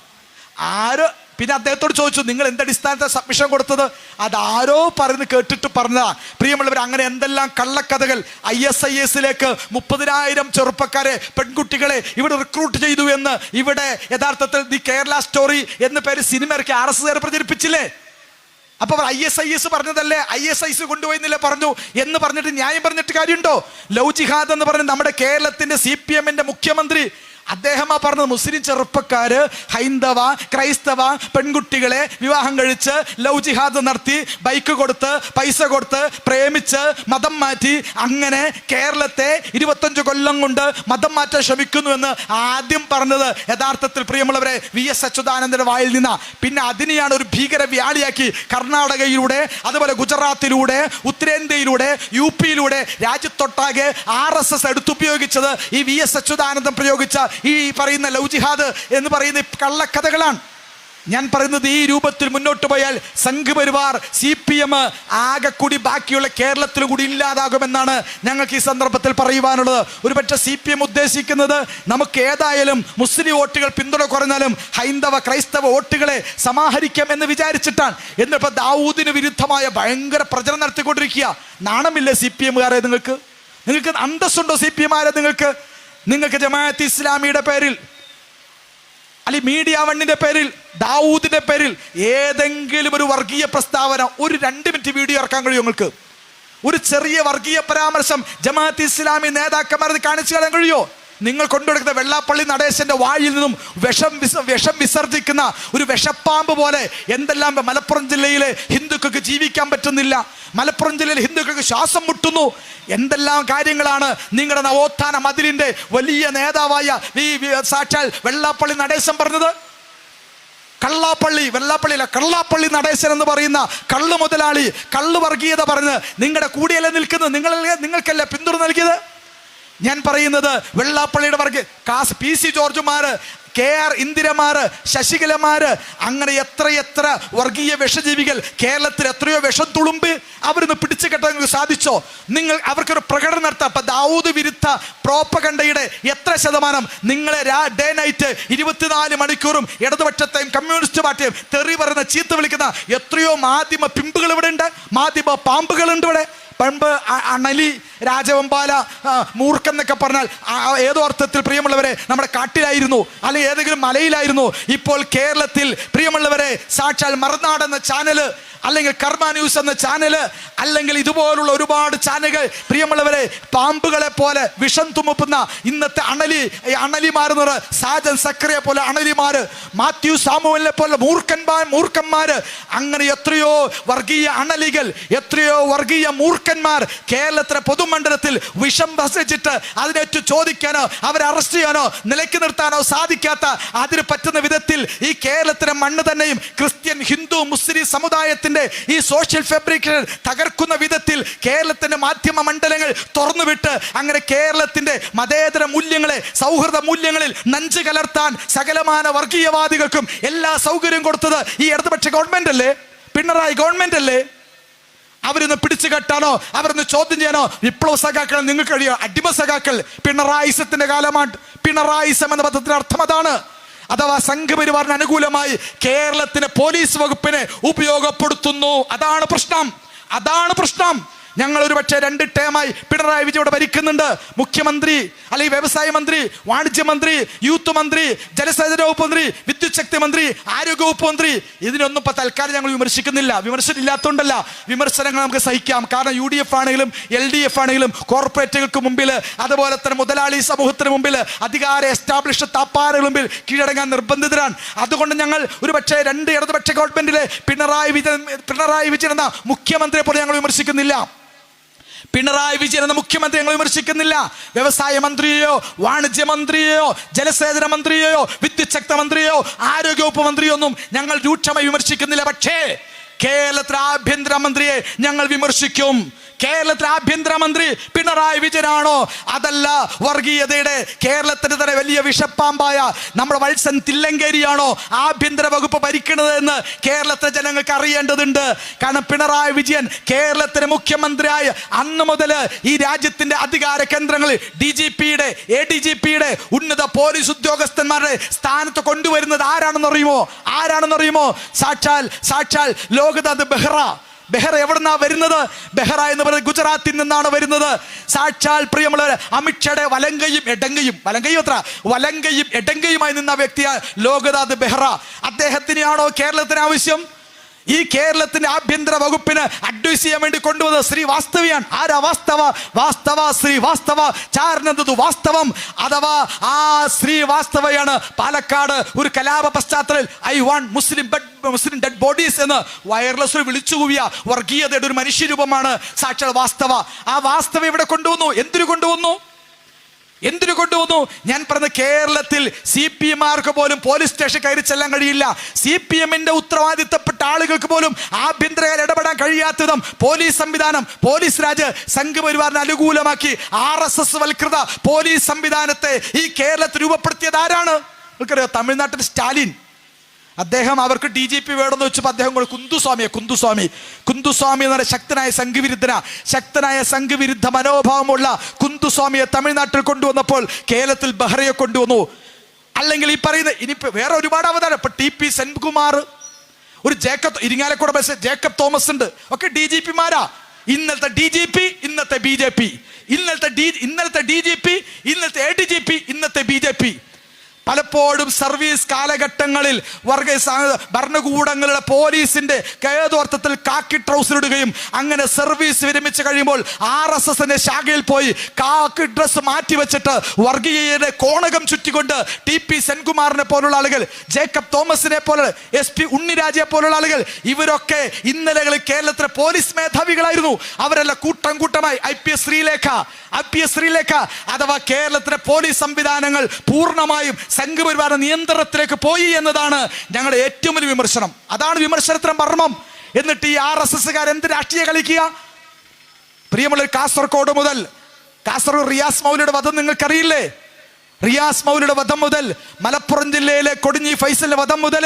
ആരോ പിന്നെ അദ്ദേഹത്തോട് ചോദിച്ചു, നിങ്ങൾ എന്തടിസ്ഥാനത്തെ സബ്മിഷൻ കൊടുത്തത്? അതാരോ പറയുന്നത് കേട്ടിട്ട് പറഞ്ഞതാ. പ്രിയമുള്ളവർ, അങ്ങനെ എന്തെല്ലാം കള്ളക്കഥകൾ. ISIS-ലേക്ക് 30,000 ചെറുപ്പക്കാരെ, പെൺകുട്ടികളെ ഇവിടെ റിക്രൂട്ട് ചെയ്തു എന്ന് ഇവിടെ യഥാർത്ഥത്തിൽ ദി കേരള സ്റ്റോറി എന്ന പേര് സിനിമ ഇറക്കി RSS പ്രചരിപ്പിച്ചില്ലേ? അപ്പൊ ISIS പറഞ്ഞതല്ലേ, ISIS കൊണ്ടുപോയിന്നില്ലേ പറഞ്ഞു എന്ന് പറഞ്ഞിട്ട് ന്യായം പറഞ്ഞിട്ട് കാര്യമുണ്ടോ? ലവ് ജിഹാദ് എന്ന് പറഞ്ഞ് നമ്മുടെ കേരളത്തിന്റെ CPM-ന്റെ മുഖ്യമന്ത്രി അദ്ദേഹമാ പറഞ്ഞത്, മുസ്ലിം ചെറുപ്പക്കാര് ഹൈന്ദവ ക്രൈസ്തവ പെൺകുട്ടികളെ വിവാഹം കഴിച്ച് ലവ് ജിഹാദ് നടത്തി, ബൈക്ക് കൊടുത്ത് പൈസ കൊടുത്ത് പ്രേമിച്ച് മതം മാറ്റി, അങ്ങനെ കേരളത്തെ 25 കൊല്ലം കൊണ്ട് മതം മാറ്റാൻ ശ്രമിക്കുന്നു എന്ന് ആദ്യം പറഞ്ഞത് യഥാർത്ഥത്തിൽ പ്രിയമുള്ളവരെ VS അച്യുതാനന്ദന്റെ വായിൽ നിന്ന. പിന്നെ അതിനെയാണ് ഒരു ഭീകര വ്യാളിയാക്കി കർണാടകയിലൂടെ, അതുപോലെ ഗുജറാത്തിലൂടെ, ഉത്തരേന്ത്യയിലൂടെ, UP-യിലൂടെ രാജ്യത്തൊട്ടാകെ RSS എടുത്തുപയോഗിച്ചത് ഈ VS അച്യുതാനന്ദൻ പ്രയോഗിച്ച ഈ പറയുന്ന ലവ് ജിഹാദ് എന്ന് പറയുന്ന കള്ളക്കഥകളാണ്. ഞാൻ പറയുന്നത്, ഈ രൂപത്തിൽ മുന്നോട്ട് പോയാൽ സംഘപരിവാർ CPM ആകെ കൂടി ബാക്കിയുള്ള കേരളത്തിൽ കൂടി ഇല്ലാതാകുമെന്നാണ് ഞങ്ങൾക്ക് ഈ സന്ദർഭത്തിൽ പറയുവാനുള്ളത്. ഒരുപക്ഷെ CPM ഉദ്ദേശിക്കുന്നത് നമുക്ക് ഏതായാലും മുസ്ലിം വോട്ടുകൾ പിന്തുണ കുറഞ്ഞാലും ഹൈന്ദവ ക്രൈസ്തവ വോട്ടുകളെ സമാഹരിക്കാം എന്ന് വിചാരിച്ചിട്ടാണ്. എന്നിപ്പോൾ ദാവൂദിന് വിരുദ്ധമായ ഭയങ്കര പ്രചരണം നടത്തിക്കൊണ്ടിരിക്കുക. നാണമില്ലേ CPM-കാരെ? നിങ്ങൾക്ക് അന്തസ്സുണ്ടോ CPM-ആരെ? നിങ്ങൾക്ക് ജമാഅത്ത് ഇസ്ലാമിയുടെ പേരിൽ, അല്ലെങ്കിൽ മീഡിയ വണ്ണിന്റെ പേരിൽ, ദാവൂദിന്റെ പേരിൽ ഏതെങ്കിലും ഒരു വർഗീയ പ്രസ്താവന, ഒരു 2 മിനിറ്റ് വീഡിയോ ഇറക്കാൻ കഴിയും നിങ്ങൾക്ക്? ഒരു ചെറിയ വർഗീയ പരാമർശം ജമാഅത്ത് ഇസ്ലാമി നേതാക്കന്മാരെ കാണിച്ചു കളയാൻ കഴിയോ? നിങ്ങൾ കൊണ്ടുകൊടുക്കുന്ന വെള്ളാപ്പള്ളി നടേശന്റെ വായിൽ നിന്നും വിഷം വിസർജിക്കുന്ന ഒരു വിഷപ്പാമ്പ് പോലെ എന്തെല്ലാം മലപ്പുറം ജില്ലയിലെ ഹിന്ദുക്കൾക്ക് ജീവിക്കാൻ പറ്റുന്നില്ല, മലപ്പുറം ജില്ലയിൽ ഹിന്ദുക്കൾക്ക് ശ്വാസം മുട്ടുന്നു, എന്തെല്ലാം കാര്യങ്ങളാണ് നിങ്ങളുടെ നവോത്ഥാന മതിലിന്റെ വലിയ നേതാവായ സാക്ഷാൽ വെള്ളാപ്പള്ളി നടേശൻ പറഞ്ഞത്. കള്ളാപ്പള്ളി നടേശൻ എന്ന് പറയുന്ന കള്ളു മുതലാളി കള്ളു വർഗീയത പറഞ്ഞ് നിങ്ങളുടെ കൂടെയല്ലേ നിൽക്കുന്നത്? നിങ്ങൾക്കല്ലേ പിന്തുണ നൽകിയത്? ഞാൻ പറയുന്നത്, വെള്ളാപ്പള്ളിയുടെ PC ജോർജുമാര്, KR ഇന്ദിരമാര്, ശശികലമാര്, അങ്ങനെ എത്ര വർഗീയ വിഷജീവികൾ കേരളത്തിൽ എത്രയോ വിഷം തുളുമ്പ് അവരൊന്ന് പിടിച്ചു കെട്ടാൻ നിങ്ങൾക്ക് സാധിച്ചോ? അവർക്കൊരു പ്രകടനം നടത്താം. അപ്പൊ ദാവൂദ് വിരുദ്ധ പ്രോപ്പഗണ്ടയുടെ എത്ര ശതമാനം നിങ്ങളെ ഡേ നൈറ്റ് 24 മണിക്കൂറും ഇടതുപക്ഷത്തെയും കമ്മ്യൂണിസ്റ്റ് പാർട്ടിയും തെറി പറയുന്ന ചീത്ത വിളിക്കുന്ന എത്രയോ മാധ്യമ പിമ്പുകൾ ഇവിടെ ഉണ്ട്, മാധ്യമ പാമ്പുകളുണ്ട് ഇവിടെ. പണ്ട് അണലി, രാജവെമ്പാല, മൂർഖെന്നൊക്കെ പറഞ്ഞാൽ ഏതോ അർത്ഥത്തിൽ പ്രിയമുള്ളവരെ നമ്മുടെ കാട്ടിലായിരുന്നു, അല്ലെങ്കിൽ ഏതെങ്കിലും മലയിലായിരുന്നു. ഇപ്പോൾ കേരളത്തിൽ പ്രിയമുള്ളവരെ സാക്ഷാൽ മറുനാട് എന്ന ചാനല്, അല്ലെങ്കിൽ കർമ്മ ന്യൂസ് എന്ന ചാനല്, അല്ലെങ്കിൽ ഇതുപോലുള്ള ഒരുപാട് ചാനലുകൾ പ്രിയമുള്ളവരെ പാമ്പുകളെ പോലെ വിഷം തുമ്മുന്ന ഇന്നത്തെ അണലിമാർ, സാജൻ സക്രിയെ പോലെ അണലിമാര്, മാത്യു സാമുവലിനെ പോലെ മൂർഖന്മാര്, അങ്ങനെ എത്രയോ വർഗീയ അണലികൾ, എത്രയോ വർഗീയ മൂർഖന്മാർ കേരളത്തിലെ പൊതുമണ്ഡലത്തിൽ വിഷം വസിച്ചിട്ട് അതിനേറ്റു ചോദിക്കാനോ അവരെ അറസ്റ്റ് ചെയ്യാനോ നിലയ്ക്ക് നിർത്താനോ സാധിക്കാത്ത, അതിന് പറ്റുന്ന വിധത്തിൽ ഈ കേരളത്തിലെ മണ്ണ് തന്നെയും ക്രിസ്ത്യൻ, ഹിന്ദു, മുസ്ലിം സമുദായത്തിന്റെ ഈ സോഷ്യൽ ഫാബ്രിക് തകർക്കുന്ന വിധത്തിൽ കേരളത്തിന്റെ മാധ്യമ മണ്ഡലങ്ങൾ തുറന്നുവിട്ട് അങ്ങനെ കേരളത്തിന്റെ മതേതര മൂല്യങ്ങളെ, സൗഹൃദ മൂല്യങ്ങളിൽ നഞ്ചു കലർത്താൻ സകലമാന വർഗീയവാദികൾക്കും എല്ലാ സൗകര്യം കൊടുത്തത് ഈ ഇടതുപക്ഷ ഗവൺമെന്റ് അല്ലേ, പിണറായി ഗവൺമെന്റ് അല്ലേ? അവരൊന്ന് പിടിച്ചു കെട്ടാനോ അവരൊന്ന് ചോദ്യം ചെയ്യാനോ വിപ്ലവ സഖാക്കൾ നിങ്ങൾക്ക് കഴിയോ? അടിമ സഖാക്കൾ. പിണറായിസത്തിന്റെ കാലമാണ്. പിണറായിസം എന്ന പദത്തിന്റെ അർത്ഥം അതാണ്. അഥവാ സംഘപരിവാറിന് അനുകൂലമായി കേരളത്തിലെ പോലീസ് വകുപ്പിനെ ഉപയോഗപ്പെടുത്തുന്നു. അതാണ് പ്രശ്നം. ഞങ്ങൾ ഒരുപക്ഷെ 2 ടേമായി പിണറായി വിജയൻ ഇവിടെ ഭരിക്കുന്നുണ്ട്. മുഖ്യമന്ത്രി, അല്ലെങ്കിൽ വ്യവസായ മന്ത്രി, വാണിജ്യ മന്ത്രി, യൂത്ത് മന്ത്രി, ജലസേചന വകുപ്പ് മന്ത്രി, വിദ്യുത് ശക്തി മന്ത്രി, ആരോഗ്യ വകുപ്പ് മന്ത്രി. ഇതിനൊന്നും ഇപ്പൊ തൽക്കാലം ഞങ്ങൾ വിമർശിക്കുന്നില്ല. വിമർശനം ഇല്ലാത്തതുകൊണ്ടല്ല, വിമർശനങ്ങൾ നമുക്ക് സഹിക്കാം. കാരണം UDF ആണെങ്കിലും LDF ആണെങ്കിലും കോർപ്പറേറ്റുകൾക്ക് മുമ്പിൽ, അതുപോലെ തന്നെ മുതലാളി സമൂഹത്തിന് മുമ്പിൽ, അധികാര എസ്റ്റാബ്ലിഷ് താപ്പാരുടെ മുമ്പിൽ കീഴടങ്ങാൻ നിർബന്ധിതരാണ്. അതുകൊണ്ട് ഞങ്ങൾ ഒരുപക്ഷെ 2 ഇടതുപക്ഷ ഗവൺമെന്റിലെ പിണറായി വിജയൻ എന്ന മുഖ്യമന്ത്രിയെ പോലെ ഞങ്ങൾ വിമർശിക്കുന്നില്ല. പിണറായി വിജയൻ എന്ന മുഖ്യമന്ത്രി ഞങ്ങൾ വിമർശിക്കുന്നില്ല. വ്യവസായ മന്ത്രിയെയോ, വാണിജ്യ മന്ത്രിയെയോ, ജലസേചന മന്ത്രിയെയോ, വിദ്യുത് ശക്തി മന്ത്രിയോ, ആരോഗ്യവകുപ്പ് മന്ത്രിയോ ഒന്നും ഞങ്ങൾ രൂക്ഷമായി വിമർശിക്കുന്നില്ല. പക്ഷേ കേരളത്തിലെ ആഭ്യന്തര മന്ത്രിയെ ഞങ്ങൾ വിമർശിക്കും. കേരളത്തിലെ ആഭ്യന്തരമന്ത്രി പിണറായി വിജയനാണോ? അതല്ല, വർഗീയതയുടെ കേരളത്തിന് തന്നെ വലിയ വിഷപ്പാമ്പായ നമ്മുടെ വത്സൻ തില്ലങ്കേരിയാണോ ആഭ്യന്തര വകുപ്പ് ഭരിക്കുന്നത് എന്ന് കേരളത്തിലെ ജനങ്ങൾക്ക് അറിയേണ്ടതുണ്ട്. കാരണം പിണറായി വിജയൻ കേരളത്തിലെ മുഖ്യമന്ത്രിയായ അന്ന് മുതൽ ഈ രാജ്യത്തിന്റെ അധികാര കേന്ദ്രങ്ങളിൽ DGPയുടെ ADGPയുടെ ഉന്നത പോലീസ് ഉദ്യോഗസ്ഥന്മാരുടെ സ്ഥാനത്ത് കൊണ്ടുവരുന്നത് ആരാണെന്നറിയുമോ? സാക്ഷാൽ ലോക്നാഥ് ബെഹ്റ. എവിടുന്നാ വരുന്നത്? ബെഹ്റ എന്ന് പറയുന്നത് ഗുജറാത്തിൽ നിന്നാണ് വരുന്നത്. സാക്ഷാൽ പ്രിയമുള്ള അമിത്ഷായുടെ വലങ്കയും എടങ്കയുമായി നിന്ന വ്യക്തിയാണ് ലോക്നാഥ് ബെഹ്റ. അദ്ദേഹത്തിനെയാണോ കേരളത്തിന് ആവശ്യം? ഈ കേരളത്തിന്റെ ആഭ്യന്തര വകുപ്പിന് അഡ്വൈസ് ചെയ്യാൻ വേണ്ടി കൊണ്ടുവന്നത് ശ്രീവാസ്തവയാണ്. ആരാ വാസ്തവ? ശ്രീവാസ്തവ ചാരനന്ദു വാസ്തവം, അഥവാ ആ ശ്രീവാസ്തവയാണ് പാലക്കാട് ഒരു കലാപ പശ്ചാത്തലത്തിൽ I want Muslim dead bodies എന്ന് വയർലെസ് വിളിച്ചു കൂവിയ വർഗീയതയുടെ ഒരു മനുഷ്യരൂപമാണ് സാക്ഷാൽ വാസ്തവ. ആ വാസ്തവ ഇവിടെ കൊണ്ടുവന്നു. എന്തിനു കൊണ്ടുവന്നു? ഞാൻ പറഞ്ഞ കേരളത്തിൽ CPM-മാർക്ക് പോലും പോലീസ് സ്റ്റേഷൻ കയറി ചെല്ലാൻ കഴിയില്ല. CPM-ന്റെ ഉത്തരവാദിത്തപ്പെട്ട ആളുകൾക്ക് പോലും ആഭ്യന്തര ഇടപെടാൻ കഴിയാത്തതും പോലീസ് സംവിധാനം, പോലീസ് രാജ് സംഘപരിവാറിന് അനുകൂലമാക്കി RSS വൽകൃത പോലീസ് സംവിധാനത്തെ ഈ കേരളത്തിൽ രൂപപ്പെടുത്തിയത് ആരാണ്? നിങ്ങൾക്കറിയോ? തമിഴ്നാട്ടിൽ സ്റ്റാലിൻ. അദ്ദേഹം അവർക്ക് DGP വേണമെന്ന് വെച്ചപ്പോൾ അദ്ദേഹം കുന്തുസ്വാമി എന്ന ശക്തനായ സംഘവിരുദ്ധ മനോഭാവമുള്ള കുന്തുസ്വാമിയെ തമിഴ്നാട്ടിൽ കൊണ്ടുവന്നപ്പോൾ കേരളത്തിൽ ബെഹ്റയെ കൊണ്ടുവന്നു. അല്ലെങ്കിൽ ഈ പറയുന്ന ഇനി വേറെ ഒരുപാട് അവതാരം, ഇപ്പൊ TP സെൻകുമാർ, ഒരു ഇരിങ്ങാലക്കുട ജേക്കബ് തോമസ് ഉണ്ട്, ഒക്കെ DGP-മാരാ. ഇന്നലത്തെ DGP, ഇന്നത്തെ BJP, ഇന്നലത്തെ DGP, ഇന്നത്തെ ADGP, ഇന്നത്തെ BJP. പലപ്പോഴും സർവീസ് കാലഘട്ടങ്ങളിൽ ഭരണകൂടങ്ങളുടെ പോലീസിന്റെ കയതോർത്ഥത്തിൽ കാക്കി ട്രൗസർ ഇടുകയും അങ്ങനെ സർവീസ് വിരമിച്ച് കഴിയുമ്പോൾ RSSന്റെ ശാഖയിൽ പോയി കാക്കി ഡ്രസ് മാറ്റി വെച്ചിട്ട് വർഗീയയുടെ കോണകം ചുറ്റിക്കൊണ്ട് TP സെൻകുമാറിനെ പോലുള്ള ആളുകൾ, ജേക്കബ് തോമസിനെ പോലെ, SP ഉണ്ണിരാജയെ പോലുള്ള ആളുകൾ, ഇവരൊക്കെ ഇന്നലകളിൽ കേരളത്തിലെ പോലീസ് മേധാവികളായിരുന്നു. അവരെല്ലാം കൂട്ടമായി IPS ശ്രീലേഖ അഥവാ കേരളത്തിലെ പോലീസ് സംവിധാനങ്ങൾ പൂർണ്ണമായും സംഘപരിവാര നിയന്ത്രണത്തിലേക്ക് പോയി എന്നതാണ് ഞങ്ങളുടെ ഏറ്റവും വലിയ വിമർശനം. അതാണ് വിമർശനത്തിന് മർമ്മം. എന്നിട്ട് ഈ RSSകാർ എന്ത് രാഷ്ട്രീയ കളിക്കുക? പ്രിയമുള്ള കാസർഗോഡ് റിയാസ് മൗലയുടെ വധം നിങ്ങൾക്കറിയില്ലേ? റിയാസ് മൗലയുടെ വധം മുതൽ മലപ്പുറം ജില്ലയിലെ കൊടിഞ്ഞി ഫൈസലിന്റെ വധം മുതൽ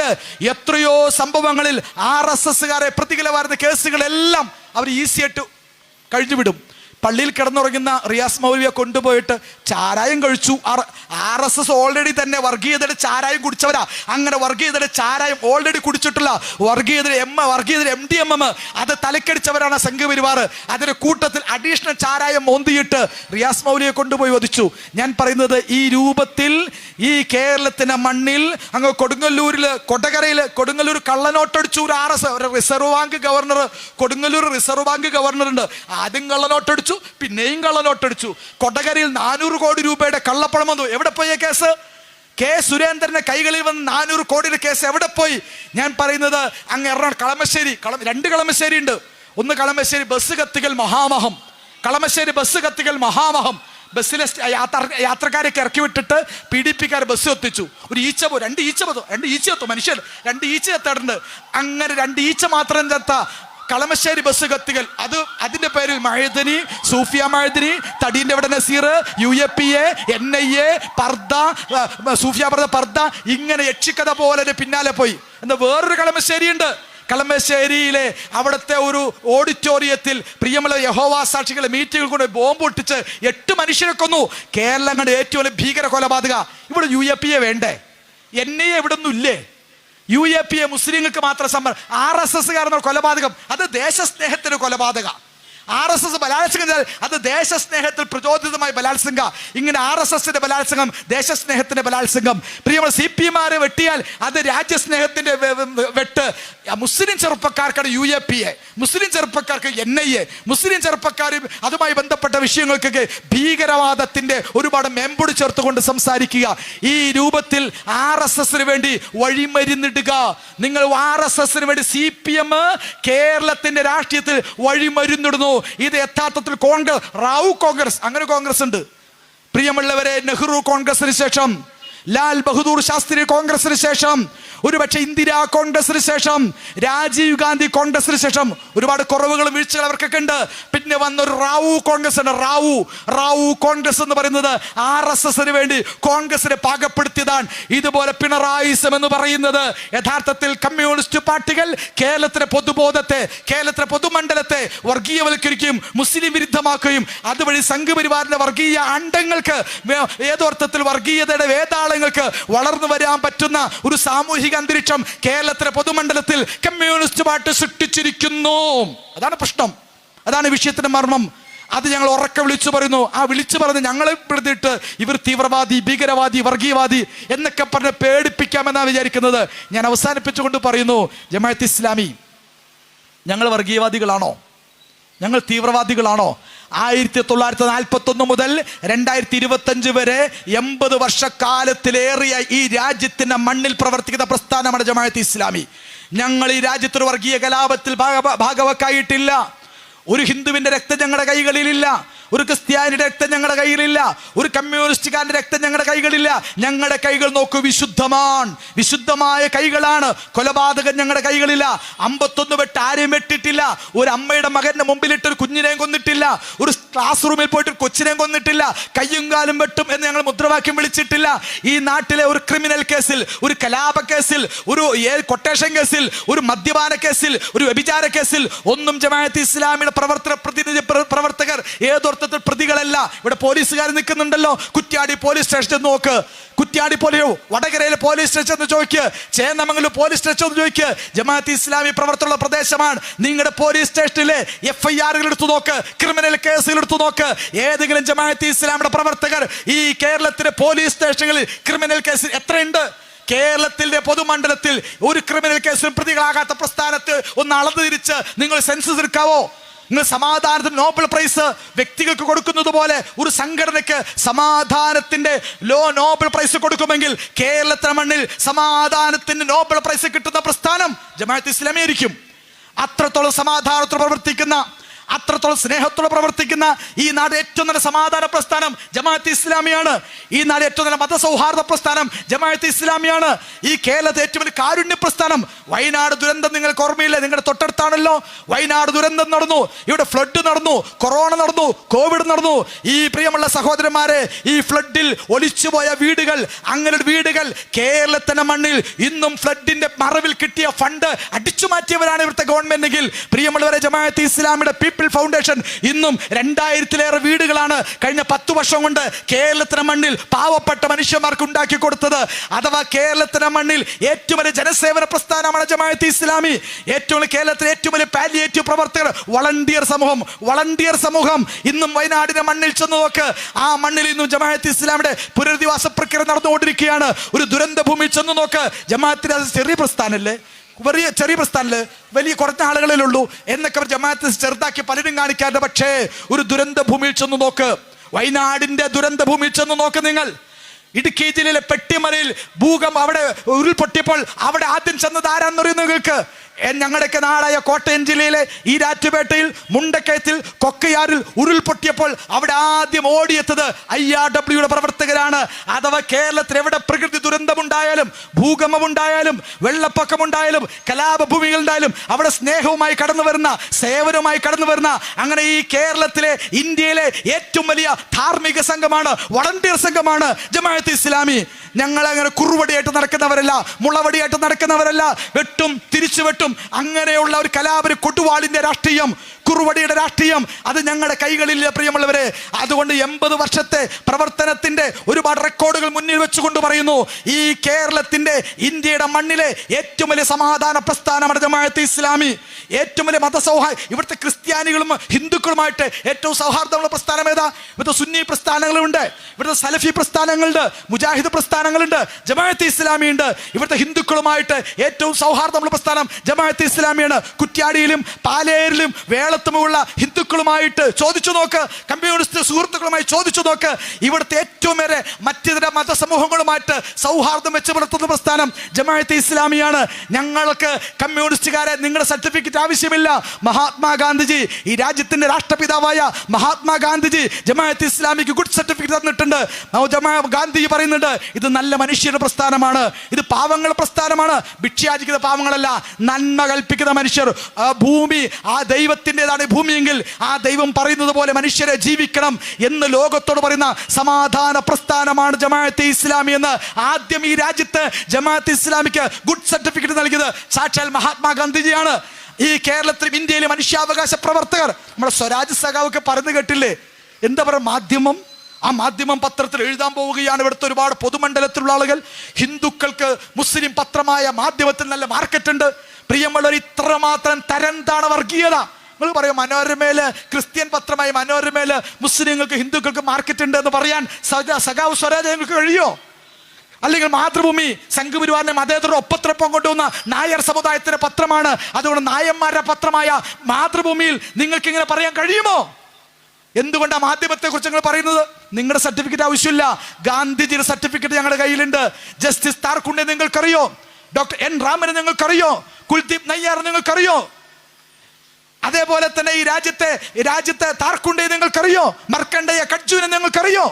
എത്രയോ സംഭവങ്ങളിൽ RSSകാരെ പ്രതികളെ വരുന്ന കേസുകളെല്ലാം അവർ ഈസിയായിട്ട് കഴിഞ്ഞുവിടും. പള്ളിയിൽ കിടന്നുറങ്ങുന്ന റിയാസ് മൗലവിയെ കൊണ്ടുപോയിട്ട് ചാരായം കഴിച്ചു. RSS ഓൾറെഡി തന്നെ വർഗീയതയുടെ ചാരായം കുടിച്ചവരാ. അങ്ങനെ വർഗീയതയുടെ ചാരായം ഓൾറെഡി കുടിച്ചിട്ടുള്ള വർഗീയതയുടെ MDMM അത് തലക്കടിച്ചവരാണ് സംഘപരിവാർ. അതിന്റെ കൂട്ടത്തിൽ അഡീഷണൽ ചാരായം മോന്തിയിട്ട് റിയാസ് മൗലവിയെ കൊണ്ടുപോയി വധിച്ചു. ഞാൻ പറയുന്നത് ഈ രൂപത്തിൽ ഈ കേരളത്തിന്റെ മണ്ണിൽ അങ്ങ് കൊടുങ്ങല്ലൂർ കള്ളനോട്ടടിച്ചു. ഒരു reserve bank governor, Kodungallur reserve bank governor ഉണ്ട്. ആദ്യം കള്ളനോട്ടടിച്ചു, പിന്നെയും കള്ളനോട്ടടിച്ചു. കൊടകരയിൽ 400 കോടി രൂപയുടെ കള്ളപ്പണം വന്നു. എവിടെ പോയ കേസ്? K. സുരേന്ദ്രന്റെ കൈകളിൽ വന്ന് 400 കോടിയുടെ കേസ് എവിടെ പോയി? ഞാൻ പറയുന്നത് അങ്ങ് കളമശ്ശേരി, 2 കളമശ്ശേരി ഉണ്ട്. ഒന്ന് കളമശ്ശേരി ബസ് കത്തിക്കൽ മഹാമഹം. ബസ്സിലെ യാത്രക്കാരൊക്കെ ഇറക്കി വിട്ടിട്ട് PDP-ക്കാർ ബസ് എത്തിച്ചു. ഒരു രണ്ട് ഈച്ച മനുഷ്യർ 2 ഈച്ച എത്താറുണ്ട്. അങ്ങനെ 2 ഈച്ച മാത്രം ചത്ത കളമശ്ശേരി ബസ് കത്തികൾ. അതിന്റെ പേരിൽ മഴദിനി, സൂഫിയ മഴദിനി, തടീന്റെ അവിടെ നസീർ, UAPA, NIA, പർദ, സൂഫിയ പർദ, ഇങ്ങനെ യക്ഷിക്കഥ പോലെ പിന്നാലെ പോയി. എന്താ വേറൊരു കളമശ്ശേരി ഉണ്ട്. കളമശ്ശേരിയിലെ അവിടുത്തെ ഒരു ഓഡിറ്റോറിയത്തിൽ പ്രിയമുള്ള യഹോവ സാക്ഷികളെ മീറ്റിംഗ് കൊണ്ട് ബോംബ് പൊട്ടിച്ച് 8 മനുഷ്യരെ കൊന്നു. കേരളങ്ങളുടെ ഏറ്റവും വലിയ ഭീകര കൊലപാതക. ഇവിടെ UAPA വേണ്ടേ? NIA ഇവിടെ ഒന്നും ഇല്ലേ? UAPA മുസ്ലിങ്ങൾക്ക് മാത്രം RSSകാരെന്ന കൊലപാതകം അത് ദേശസ്നേഹത്തിന് കൊലപാതക. RSS ബലാത്സംഗം അത് ദേശസ്നേഹത്തിൽ പ്രചോദിതമായ ബലാത്സംഗ. ഇങ്ങനെ RSSന്റെ ബലാത്സംഗം ദേശസ്നേഹത്തിന്റെ ബലാത്സംഗം. പ്രിയമുള്ള CPM-മാരെ വെട്ടിയാൽ അത് രാജ്യസ്നേഹത്തിന്റെ വെട്ട്. മുസ്ലിം ചെറുപ്പക്കാർക്കാണ് UAPA, മുസ്ലിം ചെറുപ്പക്കാർക്ക് NIA, മുസ്ലിം ചെറുപ്പക്കാർ അതുമായി ബന്ധപ്പെട്ട വിഷയങ്ങൾക്കൊക്കെ ഭീകരവാദത്തിന്റെ ഒരുപാട് മെമ്പൊടി ചേർത്തുകൊണ്ട് സംസാരിക്കുക. ഈ രൂപത്തിൽ RSSന് വേണ്ടി വഴിമരുന്നിടുക. നിങ്ങൾ RSSന് വേണ്ടി CPM കേരളത്തിന്റെ രാഷ്ട്രീയത്തിൽ വഴിമരുന്നിടുന്നു. ഇത് യഥാർത്ഥത്തിൽ കോൺഗ്രസ്, റാവു കോൺഗ്രസ്, അങ്ങനെ കോൺഗ്രസ് ഉണ്ട്. പ്രിയമുള്ളവരെ, നെഹ്റു കോൺഗ്രസിന് ശേഷം ലാൽ ബഹദൂർ ശാസ്ത്രി കോൺഗ്രസിന് ശേഷം, ഒരുപക്ഷെ ഇന്ദിരാ കോൺഗ്രസിന് ശേഷം, രാജീവ് ഗാന്ധി കോൺഗ്രസിന് ശേഷം ഒരുപാട് കുറവുകളും വീഴ്ചകൾ അവർക്കൊക്കെ ഉണ്ട്. പിന്നെ വന്നൊരു റാവു കോൺഗ്രസ് ഉണ്ട്. റാവു കോൺഗ്രസ് എന്ന് പറയുന്നത് RSSന് വേണ്ടി കോൺഗ്രസിനെ പാകപ്പെടുത്തിയതാണ്. ഇതുപോലെ പിണറായിസം എന്ന് പറയുന്നത് യഥാർത്ഥത്തിൽ കമ്മ്യൂണിസ്റ്റ് പാർട്ടികൾ കേരളത്തിലെ പൊതുബോധത്തെ, കേരളത്തിലെ പൊതുമണ്ഡലത്തെ വർഗീയവൽക്കരിക്കുകയും മുസ്ലിം വിരുദ്ധമാക്കുകയും അതുവഴി സംഘപരിവാറിന്റെ വർഗീയ അണ്ടങ്ങൾക്ക്, ഏതോർത്ഥത്തിൽ വർഗീയതയുടെ വേതാളങ്ങൾക്ക് വളർന്നു വരാൻ പറ്റുന്ന ഒരു സാമൂഹിക അന്തരീക്ഷം കേരളത്തിലെ പൊതുമണ്ഡലത്തിൽ കമ്മ്യൂണിസ്റ്റ് പാർട്ടി സൃഷ്ടിച്ചിരിക്കുന്നു. അതാണ് പ്രശ്നം, അതാണ് വിഷയത്തിന്റെ മർമ്മം. അത് ഞങ്ങൾ ഉറക്കെ വിളിച്ചു പറയുന്നു. ആ വിളിച്ചു പറഞ്ഞ് ഞങ്ങളെ പെടുത്തിയിട്ട് ഇവർ തീവ്രവാദി, ഭീകരവാദി, വർഗീയവാദി എന്നൊക്കെ പറഞ്ഞ് പേടിപ്പിക്കാമെന്നാണ് വിചാരിക്കുന്നത്. ഞാൻ അവസാനിപ്പിച്ചുകൊണ്ട് പറയുന്നു, ജമാഅത്ത് ഇസ്ലാമി ഞങ്ങൾ വർഗീയവാദികളാണോ? ഞങ്ങൾ തീവ്രവാദികളാണോ? 1941 മുതൽ 2025 വരെ 80 വർഷക്കാലത്തിലേറിയ ഈ രാജ്യത്തിന്റെ മണ്ണിൽ പ്രവർത്തിക്കുന്ന പ്രസ്ഥാനമാണ് ജമാഅത്ത് ഇസ്ലാമി. ഞങ്ങൾ ഈ രാജ്യത്തൊരു വർഗീയ കലാപത്തിൽ ഭാഗവക്കായിട്ടില്ല. ഒരു ഹിന്ദുവിന്റെ രക്തം ഞങ്ങളുടെ കൈകളിലില്ല, ഒരു ക്രിസ്ത്യാനിയുടെ രക്തം ഞങ്ങളുടെ കയ്യിലില്ല, ഒരു കമ്മ്യൂണിസ്റ്റുകാരന്റെ രക്തം ഞങ്ങളുടെ കൈകളില്ല. ഞങ്ങളുടെ കൈകൾ നോക്കൂ, വിശുദ്ധമാണ്, വിശുദ്ധമായ കൈകളാണ്. കൊലപാതകം ഞങ്ങളുടെ കൈകളില്ല. 51 വെട്ട് ആരെയും വെട്ടിട്ടില്ല. ഒരു അമ്മയുടെ മകന്റെ മുമ്പിലിട്ട് ഒരു കുഞ്ഞിനെയും കൊന്നിട്ടില്ല. ഒരു ക്ലാസ് റൂമിൽ പോയിട്ട് ഒരു കൊച്ചിനെയും കൊന്നിട്ടില്ല. കയ്യും കാലും വെട്ടും എന്ന് ഞങ്ങൾ മുദ്രാവാക്യം വിളിച്ചിട്ടില്ല. ഈ നാട്ടിലെ ഒരു ക്രിമിനൽ കേസിൽ, ഒരു കലാപ കേസിൽ, ഒരു കൊട്ടേഷൻ കേസിൽ, ഒരു മദ്യപാന കേസിൽ, ഒരു വ്യഭിചാര കേസിൽ ഒന്നും ജമാഅത്ത് ഇസ്ലാമിയുടെ പ്രവർത്തകർ ഏതോർത്ഥത്തിൽ പ്രതികളല്ല. ഇവിടെ പോലീസുകാർ നിൽക്കുന്നുണ്ടല്ലോ. കുറ്റ്യാടി പോലീസ് സ്റ്റേഷൻ നോക്ക്, കുറ്റ്യാടി വടകരയിലെ പോലീസ് സ്റ്റേഷൻ ചോദിക്ക്, ചേന്നമംഗലൂർ പോലീസ് സ്റ്റേഷൻ ചോദിക്ക്. ജമാഅത്ത് ഇസ്ലാമി പ്രവർത്തനമുള്ള പ്രദേശമാണ്. നിങ്ങളുടെ പോലീസ് സ്റ്റേഷനിലെ FIR എടുത്തു നോക്ക്, ക്രിമിനൽ കേസുകൾ എടുത്തു നോക്ക്. ഏതെങ്കിലും ജമാഅത്ത് ഇസ്ലാമിയുടെ പ്രവർത്തകർ ഈ കേരളത്തിലെ പോലീസ് സ്റ്റേഷനുകളിൽ ക്രിമിനൽ കേസ് എത്രയുണ്ട്? കേരളത്തിന്റെ പൊതുമണ്ഡലത്തിൽ ഒരു ക്രിമിനൽ കേസിലും പ്രതികളാകാത്ത പ്രസ്ഥാനത്ത് ഒന്ന് അളന്നു തിരിച്ച് നിങ്ങൾ സെൻസസ് എടുക്കാവോ? നിങ്ങൾ സമാധാനത്തിന് നോബൽ പ്രൈസ് വ്യക്തികൾക്ക് കൊടുക്കുന്നത് പോലെ ഒരു സംഘടനയ്ക്ക് സമാധാനത്തിന്റെ നോബൽ പ്രൈസ് കൊടുക്കുമെങ്കിൽ കേരളത്തിലെ മണ്ണിൽ സമാധാനത്തിന് നോബൽ പ്രൈസ് കിട്ടുന്ന പ്രസ്ഥാനം ജമാഅത്ത് ഇസ്ലാമി ആയിരിക്കും. അത്രത്തോളം സമാധാനത്തോടെ പ്രവർത്തിക്കുന്ന, അത്രത്തോളം സ്നേഹത്തോടെ പ്രവർത്തിക്കുന്ന ഈ നാട് ഏറ്റവും നല്ല സമാധാന പ്രസ്ഥാനം ജമാഅത്ത് ഇസ്ലാമിയാണ്. ഈ നാട് ഏറ്റവും നല്ല മതസൗഹാർദ്ദ പ്രസ്ഥാനം ജമാഅത്ത് ഇസ്ലാമിയാണ്. ഈ കേരളത്തെ ഏറ്റവും വലിയ കാരുണ്യ പ്രസ്ഥാനം. വയനാട് ദുരന്തം നിങ്ങൾക്ക് ഓർമ്മയില്ലേ? നിങ്ങളുടെ തൊട്ടടുത്താണല്ലോ വയനാട് ദുരന്തം നടന്നു, ഇവിടെ ഫ്ലഡ് നടന്നു, കൊറോണ നടന്നു, കോവിഡ് നടന്നു. ഈ പ്രിയമുള്ള സഹോദരന്മാരെ, ഈ ഫ്ലഡിൽ ഒലിച്ചുപോയ വീടുകൾ, അങ്ങനെ വീടുകൾ കേരളത്തിന്റെ മണ്ണിൽ ഇന്നും ഫ്ലഡിന്റെ മറവിൽ കിട്ടിയ ഫണ്ട് അടിച്ചു മാറ്റിയവരാണ് ഇവിടുത്തെ ഗവൺമെന്റെങ്കിൽ, പ്രിയമുള്ളവരെ, ജമാഅത്ത് ഇസ്ലാമിയുടെ ഫൗണ്ടേഷൻ ഇന്നും 2000-ലേറെ വീടുകളാണ് കഴിഞ്ഞ 10 വർഷം കൊണ്ട് കേരളത്തിന്റെ മണ്ണിൽ പാവപ്പെട്ട മനുഷ്യന്മാർക്ക് ഉണ്ടാക്കി കൊടുത്തത്. അഥവാ കേരളത്തിന്റെ മണ്ണിൽ ഏറ്റവും വലിയ ജനസേവന പ്രസ്ഥാനമാണ് ജമാഅത്ത് ഇസ്ലാമി. കേരളത്തിലെ ഏറ്റവും വലിയ പാലിയേറ്റീവ് പ്രവർത്തകർ, വളണ്ടിയർ സമൂഹം ഇന്നും വയനാടിന്റെ മണ്ണിൽ ചെന്ന് നോക്ക്. ആ മണ്ണിൽ ഇന്നും ജമാഅത്ത് ഇസ്ലാമിയുടെ പുനരധിവാസ പ്രക്രിയ നടന്നുകൊണ്ടിരിക്കുകയാണ്. ഒരു ദുരന്ത ഭൂമിയിൽ ചെന്ന് നോക്ക്. ജമാഅത്തിന് അത് ചെറിയ പ്രസ്ഥാനമല്ലേ? ചെറിയ പ്രസ്ഥാനല്ലേ? വലിയ കുറഞ്ഞ ആളുകളിലുള്ളൂ എന്നൊക്കെ ജമാഅത്ത് ചെറുതാക്കി പലരും കാണിക്കാറുണ്ട്. പക്ഷേ ഒരു ദുരന്ത ഭൂമിയിൽ ചെന്ന് നോക്ക്, വയനാടിന്റെ ദുരന്ത ഭൂമിയിൽ ചെന്ന് നോക്ക്. നിങ്ങൾ ഇടുക്കി ജില്ലയിലെ പെട്ടിമലയിൽ അവിടെ ഉരുൾപൊട്ടിയപ്പോൾ അവിടെ ആദ്യം ചെന്നത് ആരാന്നറിയുന്നു നിങ്ങൾക്ക്? ഞങ്ങളുടെയൊക്കെ നാടായ കോട്ടയം ജില്ലയിലെ ഈരാറ്റുപേട്ടയിൽ, മുണ്ടക്കയത്തിൽ, കൊക്കയാറിൽ ഉരുൾപൊട്ടിയപ്പോൾ അവിടെ ആദ്യം ഓടിയെത്തത് IRWയുടെ പ്രവർത്തകരാണ്. അഥവാ കേരളത്തിൽ എവിടെ പ്രകൃതി ദുരന്തമുണ്ടായാലും, ഭൂകമ്പമുണ്ടായാലും, വെള്ളപ്പൊക്കമുണ്ടായാലും, കലാപഭൂമികളുണ്ടായാലും അവിടെ സ്നേഹവുമായി കടന്നു വരുന്ന, സേവനവുമായി കടന്നു വരുന്ന, അങ്ങനെ ഈ കേരളത്തിലെ, ഇന്ത്യയിലെ ഏറ്റവും വലിയ ധാർമ്മിക സംഘമാണ്, വളണ്ടിയർ സംഘമാണ് ജമാഅത്ത് ഇസ്ലാമി. ഞങ്ങൾ അങ്ങനെ കുറുവടിയായിട്ട് നടക്കുന്നവരല്ല, മുളവടിയായിട്ട് നടക്കുന്നവരല്ല. വെട്ടും തിരിച്ചു വെട്ടും അങ്ങനെയുള്ള ഒരു കലാപരി കൊടുവാളിന്റെ രാഷ്ട്രീയം, കുറുവടിയുടെ രാഷ്ട്രീയം അത് ഞങ്ങളുടെ കൈകളില്ല പ്രിയമുള്ളവരെ. അതുകൊണ്ട് 80 വർഷത്തെ പ്രവർത്തനത്തിന്റെ ഒരുപാട് റെക്കോർഡുകൾ മുന്നിൽ വെച്ചുകൊണ്ട് പറയുന്നു, ഈ കേരളത്തിന്റെ, ഇന്ത്യയുടെ മണ്ണിലെ ഏറ്റവും വലിയ സമാധാന പ്രസ്ഥാനമാണ് ജമാഅത്ത് ഇസ്ലാമി. ഏറ്റവും വലിയ ഇവിടുത്തെ ക്രിസ്ത്യാനികളും ഹിന്ദുക്കളുമായിട്ട് ഏറ്റവും സൗഹാർദ്ദമുള്ള പ്രസ്ഥാനം ഏതാ? ഇവിടുത്തെ സുന്നി പ്രസ്ഥാനങ്ങളുണ്ട്, ഇവിടുത്തെ സലഫി പ്രസ്ഥാനങ്ങളുണ്ട്, മുജാഹിദ് പ്രസ്ഥാനങ്ങളുണ്ട്, ജമാഅത്ത് ഇസ്ലാമി ഉണ്ട്. ഇവിടുത്തെ ഹിന്ദുക്കളുമായിട്ട് ഏറ്റവും സൗഹാർദ്ദമുള്ള പ്രസ്ഥാനം ജമാഅത്ത് ഇസ്ലാമിയാണ്. കുറ്റ്യാടിയിലും പാലേരിലും കേരളത്തിലുള്ള ഹിന്ദുക്കളുമായിട്ട് ചോദിച്ചു നോക്ക്, കമ്മ്യൂണിസ്റ്റ് സുഹൃത്തുക്കളുമായി ചോദിച്ചു നോക്ക്. ഇവിടുത്തെ ഏറ്റവും ഏറെ മറ്റിതര മതസമൂഹങ്ങളുമായിട്ട് സൗഹാർദ്ദം വെച്ച് പുലർത്തുന്ന പ്രസ്ഥാനം ജമാഅത്തെ ഇസ്ലാമിയാണ്. ഞങ്ങൾക്ക് കമ്മ്യൂണിസ്റ്റുകാരെ നിങ്ങളുടെ സർട്ടിഫിക്കറ്റ് ആവശ്യമില്ല. മഹാത്മാഗാന്ധിജി, ഈ രാജ്യത്തിന്റെ രാഷ്ട്രപിതാവായ മഹാത്മാഗാന്ധിജി ജമാഅത്തെ ഇസ്ലാമിക്ക് ഗുഡ് സർട്ടിഫിക്കറ്റ് തന്നിട്ടുണ്ട്. ഗാന്ധിജി പറയുന്നുണ്ട്, ഇത് നല്ല മനുഷ്യരുടെ പ്രസ്ഥാനമാണ്, ഇത് പാവങ്ങളുടെ പ്രസ്ഥാനമാണ്. ഭിക്ഷയാചിക്കുന്ന പാവങ്ങളല്ല, നന്മ കൽപ്പിക്കുന്ന മനുഷ്യർ. ഭൂമി ആ ദൈവത്തിൻ്റെതാണ് ഭൂമിയെങ്കിൽ ആ ദൈവം പറയുന്നത് പോലെ മനുഷ്യരെ ജീവിക്കണം എന്ന് ലോകത്തോട് പറയുന്ന സമാധാന പ്രസ്ഥാനമാണ് ജമാഅത്തെ ഇസ്ലാമി എന്ന് ആദ്യം ഈ രാജ്യത്ത് ജമാഅത്തെ ഇസ്ലാമിക്ക് ഗുഡ് സർട്ടിഫിക്കറ്റ് നൽകിയത് സാക്ഷാൽ മഹാത്മാഗാന്ധിജിയാണ്. ഈ കേരളത്തിലും ഇന്ത്യയിലെ മനുഷ്യാവകാശ പ്രവർത്തകർ, നമ്മുടെ സ്വരാജ് സഖാവൊക്കെ പറഞ്ഞു കേട്ടില്ലേ, എന്താ പറയുക, മാധ്യമം, ആ മാധ്യമം പത്രത്തിൽ എഴുതാൻ പോവുകയാണ്. ഇവിടുത്തെ ഒരുപാട് പൊതുമണ്ഡലത്തിലുള്ള ആളുകൾ, ഹിന്ദുക്കൾക്ക് മുസ്ലിം പത്രമായ മാധ്യമത്തിൽ നല്ല മാർക്കറ്റ് ഉണ്ട്. പ്രിയമുള്ളവർ, ഇത്രമാത്രം തരംതാണ വർഗീയത. നിങ്ങൾ പറയും മനോരമയില്, ക്രിസ്ത്യൻ പത്രമായ മനോരമയില് മുസ്ലിങ്ങൾക്ക് ഹിന്ദുക്കൾക്ക് മാർക്കറ്റ് ഉണ്ട് എന്ന് പറയാൻ സഖാവ് സ്വരാജ് നിങ്ങൾക്ക് കഴിയോ? അല്ലെങ്കിൽ മാതൃഭൂമി സംഘപരിവാറിന്റെ മതേതരുടെ ഒപ്പത്തിനൊപ്പം കൊണ്ടുവന്ന നായർ സമുദായത്തിന്റെ പത്രമാണ്, അതുകൊണ്ട് നായന്മാരുടെ പത്രമായ മാതൃഭൂമിയിൽ നിങ്ങൾക്ക് ഇങ്ങനെ പറയാൻ കഴിയുമോ? എന്തുകൊണ്ടാണ് മാധ്യമത്തെ കുറിച്ച് നിങ്ങൾ പറയുന്നത്? നിങ്ങളുടെ സർട്ടിഫിക്കറ്റ് ആവശ്യമില്ല. ഗാന്ധിജിയുടെ സർട്ടിഫിക്കറ്റ് ഞങ്ങളുടെ കയ്യിലുണ്ട്. ജസ്റ്റിസ് താർക്കുണ്ടെ നിങ്ങൾക്കറിയോ? ഡോക്ടർ എൻ രാമനെ നിങ്ങൾക്കറിയോ? കുൽദീപ് നയ്യാർ നിങ്ങൾക്കറിയോ? അതേപോലെ തന്നെ ഈ രാജ്യത്തെ താർക്കുണ്ടെ നിങ്ങൾക്കറിയോ? മർക്കണ്ഡേയ കഡ്ജുവിനെ നിങ്ങൾക്കറിയോ?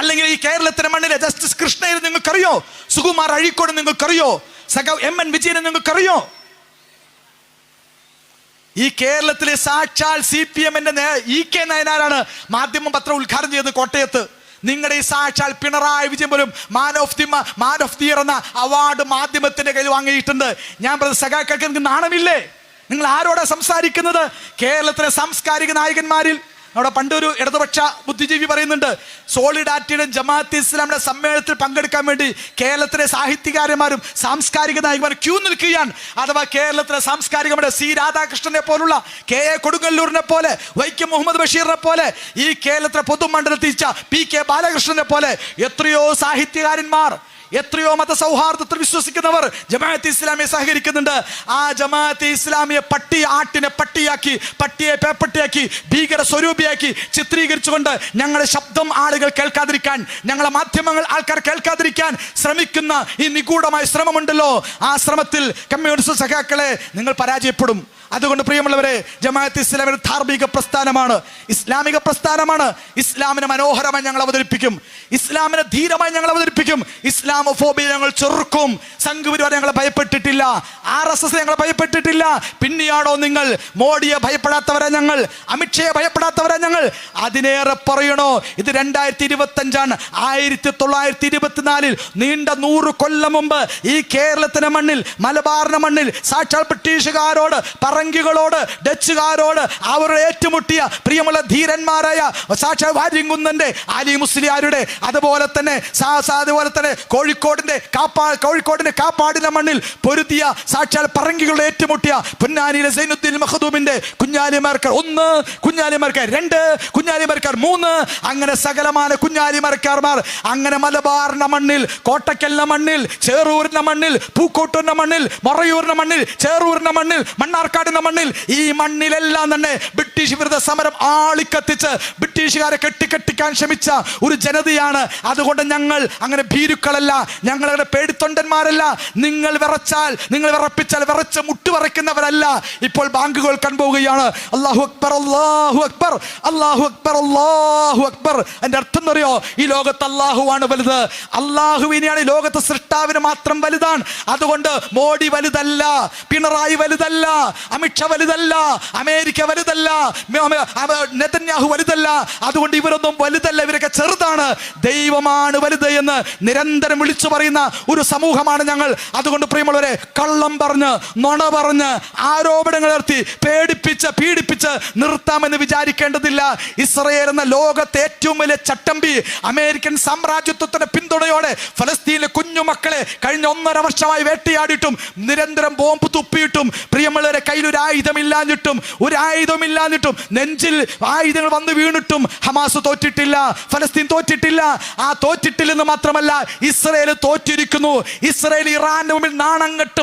അല്ലെങ്കിൽ ഈ കേരളത്തിന്റെ മണ്ണിലെ ജസ്റ്റിസ് കൃഷ്ണയെ നിങ്ങൾക്കറിയോ? സുകുമാർ അഴീക്കോട് നിങ്ങൾക്കറിയോ? സഖാവ് MN വിജയനെ നിങ്ങൾക്കറിയോ? ഈ കേരളത്തിലെ സാക്ഷാൽ CPM-ന്റെ EK നയനാരാണ് മാധ്യമ പത്രം ഉദ്ഘാടനം ചെയ്തത് കോട്ടയത്ത്. നിങ്ങളുടെ ഈ സാക്ഷാൽ പിണറായി വിജയൻ പോലും മാൻ ഓഫ് ദി ഇയർ എന്ന അവാർഡ് മാധ്യമത്തിന്റെ കയ്യിൽ വാങ്ങിയിട്ടുണ്ട്. ഞാൻ പറഞ്ഞ സഖാക്കൾക്ക് നിങ്ങൾക്ക് നാണമില്ലേ? നിങ്ങൾ ആരോടാ സംസാരിക്കുന്നത്? കേരളത്തിലെ സാംസ്കാരിക നായകന്മാരിൽ അവിടെ പണ്ടൊരു ഇടതുപക്ഷ ബുദ്ധിജീവി പറയുന്നുണ്ട്, സോളിഡാരിറ്റിയുടെ ജമാഅത്തെ ഇസ്ലാമിയുടെ സമ്മേളനത്തിൽ പങ്കെടുക്കാൻ വേണ്ടി കേരളത്തിലെ സാഹിത്യകാരന്മാരും സാംസ്കാരിക നായകന്മാരും ക്യൂ നിൽക്കുകയാണ്. അഥവാ കേരളത്തിലെ സാംസ്കാരികയുടെ C രാധാകൃഷ്ണനെ പോലുള്ള, KA കൊടുങ്ങല്ലൂരിനെ പോലെ, വൈക്കം മുഹമ്മദ് ബഷീറിനെ പോലെ, ഈ കേരളത്തിലെ പൊതുമണ്ഡലത്തിൽ PK ബാലകൃഷ്ണനെ പോലെ എത്രയോ സാഹിത്യകാരന്മാർ, എത്രയോ മതസൗഹാർദ്ദത്തിൽ വിശ്വസിക്കുന്നവർ ജമാഅത്തെ ഇസ്ലാമിയെ സഹകരിക്കുന്നുണ്ട്. ആ ജമാഅത്തെ ഇസ്ലാമിയെ ആട്ടിനെ പട്ടിയാക്കി, പട്ടിയെ പേപ്പട്ടിയാക്കി, ഭീകര സ്വരൂപിയാക്കി ചിത്രീകരിച്ചുകൊണ്ട് ഞങ്ങളുടെ ശബ്ദം ആളുകൾ കേൾക്കാതിരിക്കാൻ, ഞങ്ങളെ മാധ്യമങ്ങൾ ആൾക്കാർ കേൾക്കാതിരിക്കാൻ ശ്രമിക്കുന്ന ഈ നിഗൂഢമായ ശ്രമമുണ്ടല്ലോ, ആ ശ്രമത്തിൽ കമ്മ്യൂണിസ്റ്റ് സഖാക്കളെ നിങ്ങൾ പരാജയപ്പെടും. അതുകൊണ്ട് പ്രിയമുള്ളവരെ, ജമാഅത്തെ ഇസ്ലാമി ഒരു ധാർമ്മിക പ്രസ്ഥാനമാണ്, ഇസ്ലാമിക പ്രസ്ഥാനമാണ്. ഇസ്ലാമിനെ മനോഹരമായി ഞങ്ങൾ അവതരിപ്പിക്കും, ഇസ്ലാമിനെ ധീരമായി ഞങ്ങൾ അവതരിപ്പിക്കും. ഇസ്ലാമോഫോബിയ ഞങ്ങൾ ചെറുക്കും. സംഘപരിവാർ ഞങ്ങളെ ഭയപ്പെട്ടിട്ടില്ല, RSS ഞങ്ങളെ ഭയപ്പെട്ടിട്ടില്ല. പിന്നെയാണോ നിങ്ങൾ മോഡിയെ ഭയപ്പെടാത്തവരാ ഞങ്ങൾ, അമിത്ഷയെ ഭയപ്പെടാത്തവരാ ഞങ്ങൾ? അതിനേറെ പറയണോ, ഇത് 2025 1924 നീണ്ട 100 കൊല്ലം മുമ്പ് ഈ കേരളത്തിന്റെ മണ്ണിൽ, മലബാറിന്റെ മണ്ണിൽ സാക്ഷാൽ ബ്രിട്ടീഷുകാരോട്, പറങ്കികളോട്, ഡച്ചുകാരോട് അവരുടെ ഏറ്റുമുട്ടിയ പ്രിയമുള്ള ധീരന്മാരായ സാക്ഷാൽ വാര്യംകുന്നന്റെ ആലി മുസ്ലിയാരുടെ, അതുപോലെ തന്നെ കോഴിക്കോടിന്റെ കാപ്പാടിന്റെ മണ്ണിൽ പൊരുതിയ സാക്ഷാൽ പറങ്കികളുടെ ഏറ്റുമുട്ടിയ പൊന്നാനിയിലെ സൈനുദ്ദീൻ മഖ്ദൂമിന്റെ കുഞ്ഞാലിമരക്കാർ 1, കുഞ്ഞാലിമരക്കാർ 2, കുഞ്ഞാലിമരക്കാർ 3, അങ്ങനെ സകലമായ കുഞ്ഞാലിമരക്കാർമാർ അങ്ങനെ മലബാറിന്റെ മണ്ണിൽ, കോട്ടക്കലിന്റെ മണ്ണിൽ, ചേറൂരിന്റെ മണ്ണിൽ, പൂക്കോട്ടൂരിന്റെ മണ്ണിൽ, മൊറയൂരിന്റെ മണ്ണിൽ, ചേറൂരിന്റെ മണ്ണിൽ, മണ്ണാർക്കാടിന്റെ മണ്ണിൽ, ഈ മണ്ണിലെല്ലാം തന്നെ ബ്രിട്ടീഷ് വിരുദ്ധ സമരം ആളിക്കത്തിച്ച് ബ്രിട്ടീഷുകാരെ കെട്ടിക്കാൻ ശ്രമിച്ച ഒരു ജനതയാണ്. അതുകൊണ്ട് ഞങ്ങൾ അങ്ങനെ ഭീരുക്കളല്ല, ഞങ്ങളുടെ പേടിത്തൊണ്ടന്മാരല്ല. നിങ്ങൾ വിറച്ചാൽ, നിങ്ങൾ വിറപ്പിച്ചാൽ വിറച്ച് മുട്ടുവിറയ്ക്കുന്നവരല്ല. ഇപ്പോൾ ബാങ്കുകൾ കണ്ടുപോവുകയാണ്. അല്ലാഹു അക്ബർ, അല്ലാഹു അക്ബർ, അല്ലാഹു അക്ബർ, അല്ലാഹു അക്ബർ. എൻ്റെ അർത്ഥം അറിയോ? ഈ ലോകത്ത് അല്ലാഹുവാണ് വലുത്. അല്ലാഹുവിനെയാണ് ഈ ലോകത്ത് സൃഷ്ടാവിന് മാത്രം വലുതാണ്. അതുകൊണ്ട് മോഡി വലുതല്ല, പിണറായി വലുതല്ല, അമിത്ഷാ വലുതല്ല, അമേരിക്ക വലുതല്ല, നെതന്യാഹു വലുതല്ല. അതുകൊണ്ട് ഇവരൊന്നും വലുതല്ല, ഇവരൊക്കെ ചെറുതാണ്. ദൈവമാണ് വലുത് എന്ന് നിരന്തരം വിളിച്ചു പറയുന്ന ഒരു സമൂഹമാണ് ഞങ്ങൾ. അതുകൊണ്ട് പ്രിയമുള്ളവരെ, കള്ളം പറഞ്ഞ്, നുണ പറഞ്ഞ്, ആരോപണങ്ങൾ നിർത്തി പേടിപ്പിച്ച് പീഡിപ്പിച്ച് നിർത്താമെന്ന് വിചാരിക്കേണ്ടതില്ല. ഇസ്രയേൽ എന്ന ലോകത്തെ ഏറ്റവും വലിയ ചട്ടമ്പി അമേരിക്കൻ സാമ്രാജ്യത്വത്തിന്റെ പിന്തുണയോടെ ഫലസ്തീനിലെ കുഞ്ഞുമക്കളെ കഴിഞ്ഞ 1.5 വർഷമായി വേട്ടയാടിയിട്ടും നിരന്തരം ബോംബ് തുപ്പിയിട്ടും പ്രിയമുള്ളവരെ കൈ കയ്യിൽ ഒരു ആയുധമില്ലാഞ്ഞിട്ടും നെഞ്ചിൽ ആയുധങ്ങൾ വന്ന് വീണിട്ടും ഹമാസ് തോറ്റിട്ടില്ല, ഫലസ്തീൻ തോറ്റിട്ടില്ല. ആ തോറ്റിട്ടില്ലെന്ന് മാത്രമല്ല, ഇസ്രായേൽ തോറ്റിരിക്കുന്നു. ഇസ്രായേൽ ഇറാന്റെ മുമ്പിൽ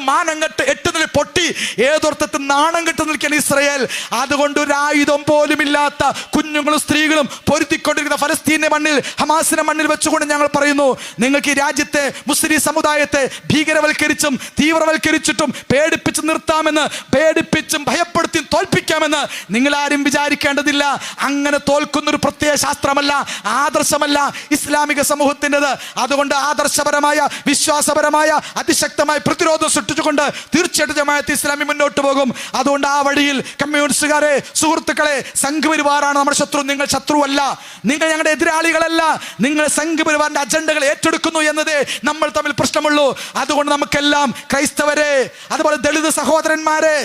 മാനംകെട്ട് 8 നില പൊട്ടി, ഏതൊർത്ഥത്തിൽ നാണം കെട്ട് നിൽക്കാൻ ഇസ്രായേൽ. അതുകൊണ്ട് ഒരു ആയുധം പോലും ഇല്ലാത്ത കുഞ്ഞുങ്ങളും സ്ത്രീകളും പൊരുത്തിക്കൊണ്ടിരിക്കുന്ന ഫലസ്തീന്റെ മണ്ണിൽ, ഹമാസിന്റെ മണ്ണിൽ വെച്ചുകൊണ്ട് ഞങ്ങൾ പറയുന്നു, നിങ്ങൾക്ക് ഈ രാജ്യത്തെ മുസ്ലിം സമുദായത്തെ ഭീകരവൽക്കരിച്ചും തീവ്രവൽക്കരിച്ചിട്ടും പേടിപ്പിച്ച് നിർത്താമെന്ന്, പേടിപ്പിച്ചും ഭയപ്പെടുത്തി തോൽപ്പിക്കാമെന്ന് നിങ്ങൾ ആരും വിചാരിക്കേണ്ടതില്ല. അങ്ങനെ തോൽക്കുന്നൊരു പ്രത്യയ ശാസ്ത്രമല്ല, ആദർശമല്ല ഇസ്ലാമിക സമൂഹത്തിൻ്റെത്. അതുകൊണ്ട് ആദർശപരമായ, വിശ്വാസപരമായ അതിശക്തമായ പ്രതിരോധം സൃഷ്ടിച്ചുകൊണ്ട് തീർച്ചയായിട്ടും ജമാഅത്തെ ഇസ്ലാമി മുന്നോട്ട് പോകും. അതുകൊണ്ട് ആ വഴിയിൽ കമ്മ്യൂണിസ്റ്റുകാരെ, സുഹൃത്തുക്കളെ, സംഘപരിവാറാണ് നമ്മുടെ ശത്രു. നിങ്ങൾ ശത്രുവല്ല, നിങ്ങൾ ഞങ്ങളുടെ എതിരാളികളല്ല. നിങ്ങൾ സംഘപരിവാറിന്റെ അജണ്ടകൾ ഏറ്റെടുക്കുന്നു എന്നതേ നമ്മൾ തമ്മിൽ പ്രശ്നമുള്ളൂ. അതുകൊണ്ട് നമുക്കെല്ലാം, ക്രൈസ്തവരെ, അതുപോലെ ദളിത് സഹോദരന്മാരെ,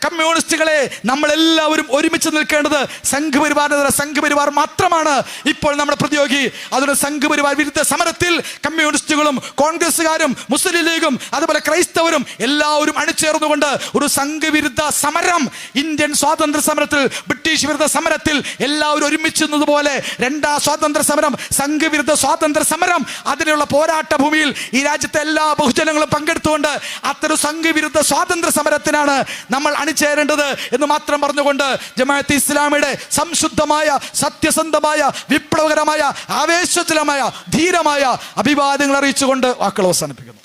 കമ്മ്യൂണിസ്റ്റുകളെ, നമ്മളെല്ലാവരും ഒരുമിച്ച് നിൽക്കേണ്ടത് സംഘപരിവാർ മാത്രമാണ് ഇപ്പോൾ നമ്മുടെ പ്രതിയോഗി. അതുകൊണ്ട് സംഘപരിവാർ വിരുദ്ധ സമരത്തിൽ കമ്മ്യൂണിസ്റ്റുകളും കോൺഗ്രസുകാരും മുസ്ലിം ലീഗും അതുപോലെ ക്രൈസ്തവരും എല്ലാവരും അണിചേർന്നുകൊണ്ട് ഒരു സംഘവിരുദ്ധ സമരം, ഇന്ത്യൻ സ്വാതന്ത്ര്യ സമരത്തിൽ, ബ്രിട്ടീഷ് വിരുദ്ധ സമരത്തിൽ എല്ലാവരും ഒരുമിച്ചതുപോലെ രണ്ടാം സ്വാതന്ത്ര്യ സമരം, സംഘവിരുദ്ധ സ്വാതന്ത്ര്യ സമരം, അതിനുള്ള പോരാട്ട ഭൂമിയിൽ ഈ രാജ്യത്തെ എല്ലാ ബഹുജനങ്ങളും പങ്കെടുത്തുകൊണ്ട് അത്തരം സംഘവിരുദ്ധ സ്വാതന്ത്ര്യ സമരത്തിനാണ് നമ്മൾ അണിചേരേണ്ടത് എന്ന് മാത്രം പറഞ്ഞുകൊണ്ട് ജമാഅത്തെ ഇസ്ലാമിയുടെ സംശുദ്ധമായ, സത്യസന്ധമായ, വിപ്ലവകരമായ, ആവേശജനമായ, ധീരമായ അഭിവാദ്യങ്ങൾ അറിയിച്ചുകൊണ്ട് വാക്കുകൾ അവസാനിപ്പിക്കുന്നു.